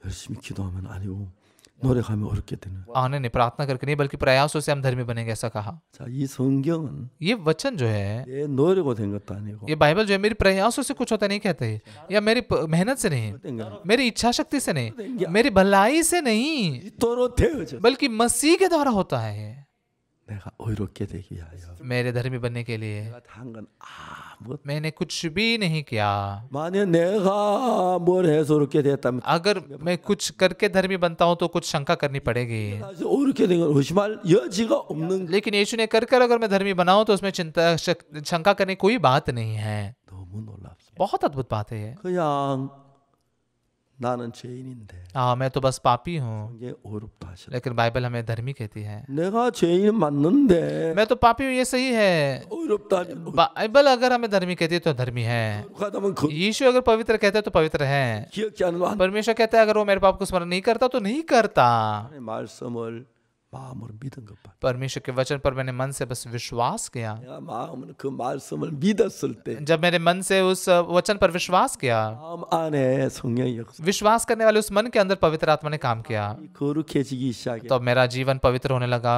열심히 기도하면 아니고 노력하면 어렵게 되는. आने नहीं, प्रार्थना करके नहीं, बल्कि प्रयासों से हम धर्मी बनेंगे, ऐसा कहा। 자, 이 성경은 ये वचन जो है, 내 노력으로 된 것도 아니고 ये बाइबल जो है मेरी प्रयासों से कुछ होता नहीं कहते हैं, या मेरी मेहनत से नहीं, 된 거야. मेरी इच्छा शक्ति से नहीं, मेरी भलाई से नहीं, 그리스도로 되어져. बल्कि मसीह के द्वारा होता है ये। 내가 의롭게 되기 위하여. मेरे धर्मी बनने के लिए 내가 한 건 아무것도. मैंने कुछ भी नहीं किया। 만약 내가 뭘 해서 의롭게 됐다면 अगर मैं कुछ करके धर्मी बनता हूं तो कुछ शंका करनी पड़ेगी, 사실 의롭게 된 걸 의심할 여지가 없는. लेकिन यीशु ने कर कर अगर मैं धर्मी बनाऊं तो उसमें चिंता शंका करने की कोई बात नहीं है। 너무 놀랍습니다. बहुत अद्भुत बात है ये। 그냥 나는 죄인인데 हाँ, मैं तो बस पापी हूँ, 이게 어렵다 하시라. लेकिन बाइबल हमें धर्मी कहती है। 내가 죄인 맞는데 मैं तो पापी हूँ, ये सही है। 어렵다면 बाइबल अगर हमें धर्मी कहती है तो धर्मी है। 그렇다면 그 यीशु अगर पवित्र कहता है तो पवित्र है। 기억지 않는 한 परमेश्वर कहता है अगर वो मेरे पाप को स्मरण नहीं करता तो नहीं करता। 하나님의 말씀을 마음으로 믿은 것 봐. परमेश्वर के वचन पर मैंने मन से बस विश्वास किया। 내가 마음으로 그 말씀을 믿었을 때 जब मैंने मन से उस वचन पर विश्वास किया, 마음 안에 성령의 역사 विश्वास करने वाले उस मन के अंदर पवित्र आत्मा ने काम किया, 거룩해지기 시작해. तो मेरा जीवन पवित्र होने लगा,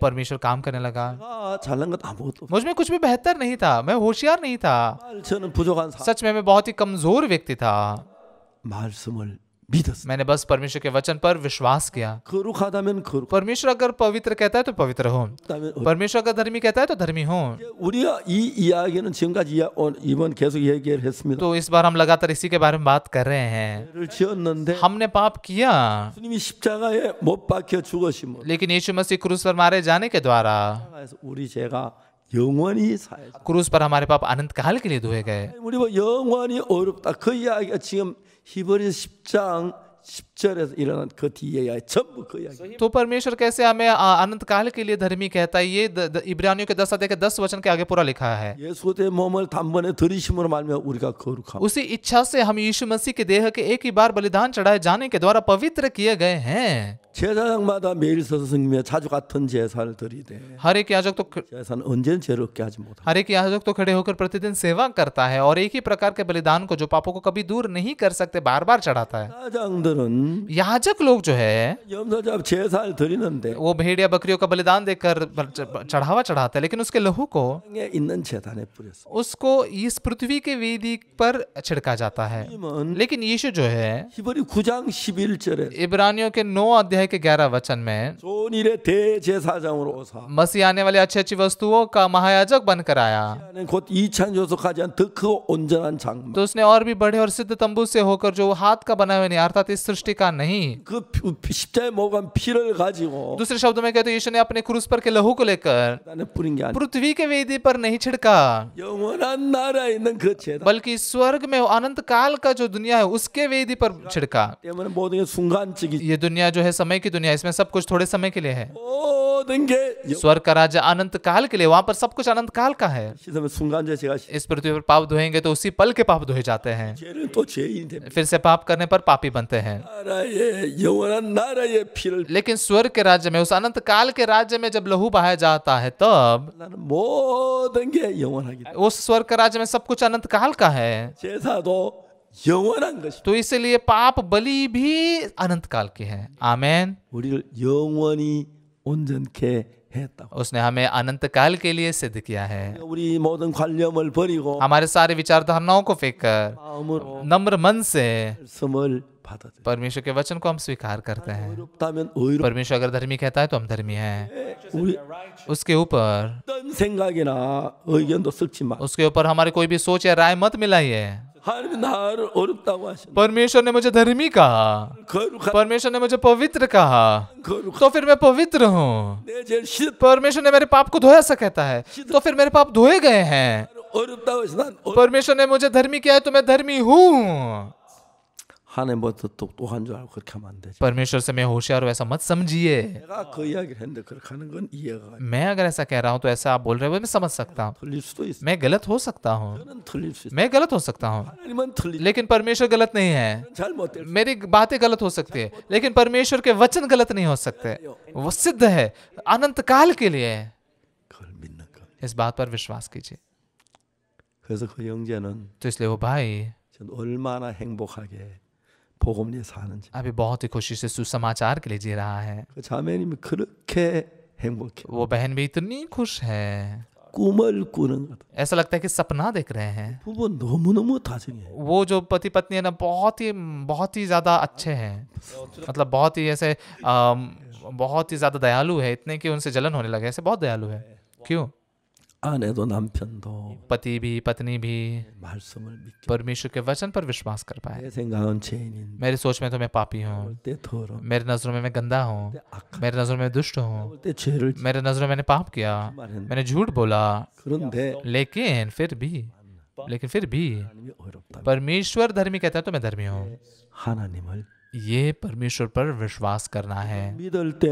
परमेश्वर काम करने लगा। 내가 잘난 것 아무것도 없어. मुझ में कुछ भी बेहतर नहीं था, मैं होशियार नहीं था, 저는 부족한 사. सच में मैं बहुत ही कमजोर व्यक्ति था। 말씀을 믿었어. मैंने बस परमेश्वर के वचन पर विश्वास किया। 거룩하다면 거룩. परमेश्वर अगर पवित्र कहता है तो पवित्र हो, 그다음에 परमेश्वर अगर धर्मी कहता है तो धर्मी हो। 우리가 이 이야기는 지금까지 이번 계속 얘기를 했습니다. तो इस बार हम लगातार इसी के बारे में बात कर रहे हैं। 를 지었는데 हमने पाप किया, 주님이 십자가에 못 박혀 죽으심으로 लेकिन यीशु मसीह क्रूस पर मारे जाने के द्वारा 십자가에서 우리 죄가 영원히 사해. क्रूस पर हमारे पाप अनंत काल के लिए धोए गए। 우리 뭐 영원히 어렵다. 그 이야기가 지금 히브리 10장 10절에서 일어난 그 뒤에 이야기 전부 그 이야기. तो परमेश्वर कैसे हमें अनंत काल के लिए धर्मी कहता है, ये इब्रानियों के 10 अध्याय के 10 वचन के आगे पूरा लिखा है। 예수의 몸을 단번에 들이심으로 말미암아 우리가 거룩함. उसी इच्छा से हम यीशु मसीह के देह के एक ही बार बलिदान चढ़ाए जाने के द्वारा पवित्र किए गए हैं। 제사장마다 매일 서서 승리며 자주 같은 제사를 드리되 हर एक याजक तो 제사는 언제는 죄롭게 하지 못하고 हर एक याजक तो खड़े होकर प्रतिदिन सेवा करता है और एक ही प्रकार के बलिदान को जो पापों को कभी दूर नहीं कर सकते बार बार चढ़ाता है। 제사장들은 याजक लोग जो है 염소잡 제사를 드리는데 वो भेड़ या बकरियों का बलिदान देकर चढ़ावा चढ़ाता है, लेकिन उसके लहू को 땅에 있는 제단에 뿌렸어. उसको इस पृथ्वी के वेदी पर छिड़का जाता है। 주님은 लेकिन यीशु जो है 히브리 9장 11절에 इब्रानियों के 9 अध्याय के 11 वचन में 좋은 일의 대제사장으로 오사 मसीह आने वाले अच्छी अच्छी वस्तुओं का महायाजक बनकर आया, 곧 이찬 조속하지 않은 더 크고 온전한 장막 तो उसने और भी बड़े और सिद्ध तंबू से होकर जो हाथ का बना हुआ नहीं, अर्थात इस सृष्टि का नहीं। 그 십자에 목한 피를 가지고 दूसरे शब्दों में कहते यीशु ने अपने क्रूस पर के लहू को लेकर 제단에 뿌린 게 아니라 पृथ्वी के वेदी पर नहीं छिड़का, 영원한 ना라에 있는 그 제단 बल्कि स्वर्ग में अनंत काल का जो दुनिया है उसके वेदी पर छिड़का। 때문에 모든 게 순간적이 ये दुनिया जो है समय की दुनिया, इसमें सब कुछ थोड़े समय के लिए है। 모든 게 स्वर्ग का राज्य अनंत काल के लिए, वहां पर सब कुछ अनंत काल का है। 씻으면 순간적이 제가 इस पृथ्वी पर पाप धोएंगे तो उसी पल के पाप धोए जाते हैं, 죄는 또 죄인이 됩니다. फिर से पाप करने पर पापी बनते हैं। 나라의 영원한 나라의 피를 लेकिन स्वर्ग के राज्य में, उस अनंत काल के राज्य में जब लहू बहाया जाता है तब 나는 모든 게 영원하기 때문에 उस स्वर्ग के राज्य में सब कुछ अनंत काल का है। 제사도 영원한 것이 तो इसलिए पाप बलि भी अनंत काल की है। आमेन। 우리를 영원히 온전케 했다고. उसने हमें अनंत काल के लिए सिद्ध किया है। 우리 모든 관념을 버리고 हमारे सारे विचारधारणाओं को फेंक कर 마음으로 नम्र मन से 말씀을 받아들여. परमेश्वर के वचन को हम स्वीकार करते हैं। 어렵다면 의롭. परमेश्वर अगर धर्मी कहता है तो हम धर्मी हैं। 우리 उसके ऊपर 어떤 생각이나 의견도 섞지 마. उसके ऊपर हमारी कोई भी सोच या राय मत मिलाइए। 하나님이 나를 어렵다고 하신다. परमेश्वर ने मुझे धर्मी कहा, 거룩한 परमेश्वर ने मुझे पवित्र कहा, 거룩한 तो फिर मैं पवित्र हूँ। 내 죄를 씻 परमेश्वर ने मेरे पाप को धोया, ऐसा कहता है, तो फिर मेरे पाप धोए गए हैं। 어렵다고 해서 난 परमेश्वर ने मुझे धर्मी किया है तो मैं धर्मी हूँ। 하나님부터 똑똑한 줄 알고 그렇게 하면 안 되지. परमेश्वर से मैं होशियार हूँ ऐसा मत समझिए। 내가 그 이야기를 했는데 그렇게 하는 건 이해가 मैं अगर ऐसा कह रहा हूँ तो ऐसा आप बोल रहे हो, मैं समझ सकता हूँ। 틀릴 수도 있어. मैं गलत हो सकता हूँ, 저는 틀릴 수 있어. मैं गलत हो सकता हूँ, 하나님은 틀리. लेकिन परमेश्वर गलत नहीं है। 잘못될 수. मेरी बातें गलत हो सकती है, लेकिन परमेश्वर के वचन गलत नहीं हो सकते। वो सिद्ध है अनंत काल के लिए। 그걸 믿는 거. इस बात पर विश्वास कीजिए। 그래서 그 형제는 तो इसलिए वो भाई 전 얼마나 행복하게 복음 위에 사는지. अभी बहुत ही खुशी से सुसमाचार के लिए जी रहा है। 그 자매님이 그렇게 행복해. वो बहन भी इतनी खुश है, 꿈을 꾸는 것. ऐसा लगता है कि सपना देख रहे हैं। 부부 너무너무 다정해. वो जो पति पत्नी है ना, बहुत ही ज़्यादा अच्छे हैं, मतलब बहुत ही ऐसे बहुत ही ज़्यादा दयालु है, इतने कि उनसे जलन होने लगे, ऐसे बहुत दयालु है। क्यों? 아내도 남편도 पति भी पत्नी भी 말씀을 믿게. परमेश्वर के वचन पर विश्वास कर पाए। 내 생각은 죄인인데 मेरी सोच में तो मैं पापी हूँ, 때 더러. मेरी नज़रों में मैं गंदा हूँ, 악한. मेरी नज़रों में मैं दुष्ट हूँ, 때 죄를 मेरे नज़रों में मैंने पाप किया, 말했는데. मैंने झूठ बोला, 그런데 लेकिन फिर भी 하나님이 어렵다. परमेश्वर धर्मी कहता है तो मैं धर्मी हूँ। 하나님을 ये परमेश्वर पर विश्वास करना है। 믿을 때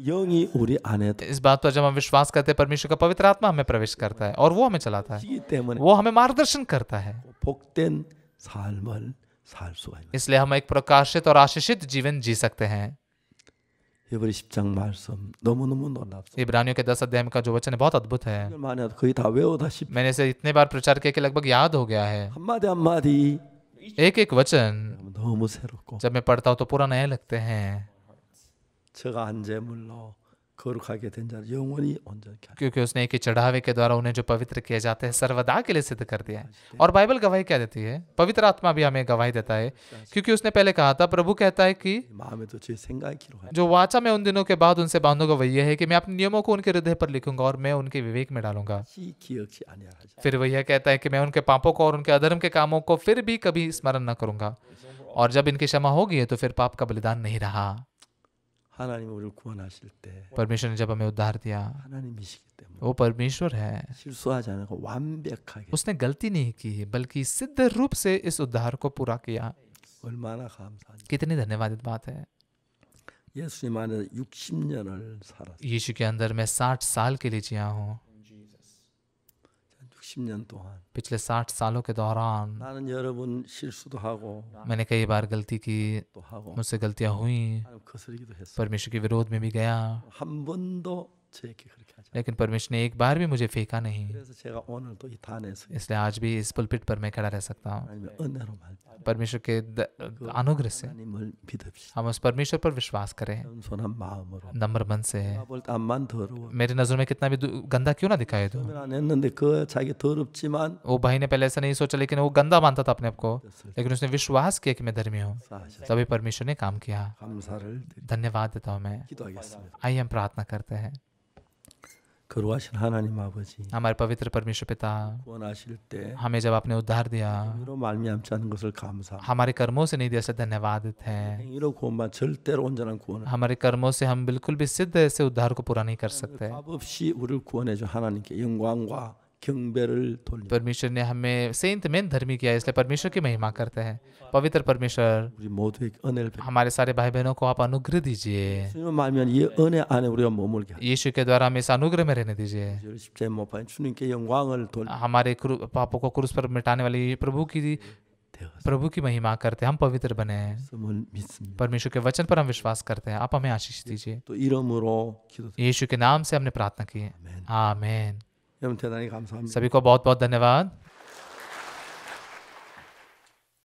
영이 우리 안에 इस बात पर जब हम विश्वास करते हैं, परमेश्वर का पवित्र आत्मा हमें प्रवेश करता है और वो हमें चलाता है, 들기 때문에 वो हमें मार्गदर्शन करता है। 복된 삶을 살 수가 있는. इसलिए हम एक प्रकाशित और आशीषित जीवन जी सकते हैं। 히브리 10장 말씀 너무너무 놀랍습니다. इब्रानियों के 10 अध्याय का जो वचन है बहुत अद्भुत है। 만에 거의 다 외우다시피 मैंने इसे इतने बार प्रचार किया कि लगभग याद हो गया है। 한마디 한마디 एक एक वचन 너무 새롭고 जब मैं पढ़ता हूँ तो पूरा नए लगते हैं, 저가 한 제물로 거룩하게 된 자를 영원히 온전케 하라. क्योंकि उसने एक ही चढ़ावे के द्वारा उन्हें जो पवित्र किए जाते हैं सर्वदा के लिए सिद्ध कर दिया है। और बाइबल गवाही क्या देती है? पवित्र आत्मा भी हमें गवाही देता है, क्योंकि उसने पहले कहा था, प्रभु कहता है कि 마음에도 제 생각이 기록하라. जो वाचा मैं उन दिनों के बाद उनसे बांधूंगा वही है कि मैं अपने नियमों को उनके हृदय पर लिखूंगा और मैं उनके विवेक में डालूंगा। 기억지 아니하라. फिर वह यह कहता है कि मैं उनके पापों को और उनके अधर्म के कामों को फिर भी कभी स्मरण न करूंगा, और जब इनकी क्षमा होगी तो फिर पाप का बलिदान नहीं रहा। 하나님 우리를 구원하실 때 परमेश्वर ने जब हमें उद्धार दिया, 하나님이시기 때문에 वो परमेश्वर है, 실수하지 않고 완벽하게 उसने गलती नहीं की बल्कि सिद्ध रूप से इस उद्धार को पूरा किया। 얼마나 감사한지. कितनी धन्यवादित बात है। 예수님 안에 60년을 살았어요. यीशु के अंदर मैं 60 साल के लिए जिया हूँ। 60년 동안 पिछले 60 सालों के दौरान 나는 여러 번 실수도 하고 मैंने कई बार गलती की, 또 하고 मुझसे गलतियाँ हुई, 하나님 거스르기도 했어요. परमेश्वर के विरोध में भी गया, 한 번도 저에게 그렇게 하지 않아요. लेकिन परमेश्वर ने एक बार भी मुझे फेंका नहीं। 그래서 제가 오늘도 이 단에서 इसलिए आज भी इस पुलपिट पर मैं खड़ा रह सकता हूँ। 하나님의 은혜로 말 परमेश्वर के अनुग्रह से 하나님을 믿읍시다. हम उस परमेश्वर पर विश्वास करें, 겸손한 마음으로. नम्र मन से। 볼 때 암만 더러워. मेरी नज़रों में कितना भी गंदा क्यों ना दिखाई दो। 처음엔 안 했는데 그 자기 더럽지만 वो भाई ने पहले ऐसा नहीं सोचा, लेकिन वो गंदा मानता था अपने आप को, लेकिन उसने विश्वास किया कि मैं धर्मी हूँ। 사하셔. तभी परमेश्वर ने काम किया। 감사를 드리- धन्यवाद देता हूँ मैं। 기도하겠습니다. आइए हम प्रार्थना करते हैं। 거룩하신 하나님 아버지, हमारे पवित्र परमेश्वर पिता, 구원하실 때 हमें जब आपने उद्धार दिया, 행위로 말미암지 않은 것을 감사. हमारे कर्मों से नहीं दिया, से धन्यवादित है। 행위로 구원만 절대로 온전한 구원을 हमारे कर्मों से हम बिल्कुल भी सिद्ध ऐसे उद्धार को पूरा नहीं कर सकते। 값 없이 우리를 구원해 준 하나님께 영광과 경배를 돌립니다. परमेश्वर ने हमें सेंत में धर्मी किया, इसलिए परमेश्वर की महिमा करते हैं। पवित्र परमेश्वर, 우리 모두에게 은혜를 베. हमारे सारे भाई बहनों को आप अनुग्रह दीजिए। 주님을 말미암아 이 은혜 안에 우리가 머물게 하시고 यीशु के द्वारा हमें इस अनुग्रह में रहने दीजिए। 십자가에 못 박힌 주님께 영광을 돌 हमारे पापों को क्रूस पर मिटाने वाली प्रभु की महिमा करते हैं। हम पवित्र बने हैं। 말씀을 믿습니다. परमेश्वर के वचन पर हम विश्वास करते हैं। आप हमें आशीष दीजिए। 또 이름으로 기도드립니다. यीशु के नाम से हमने प्रार्थना की है। आमीन। 여러분 대단히 감사합니다. सभी को बहुत बहुत धन्यवाद।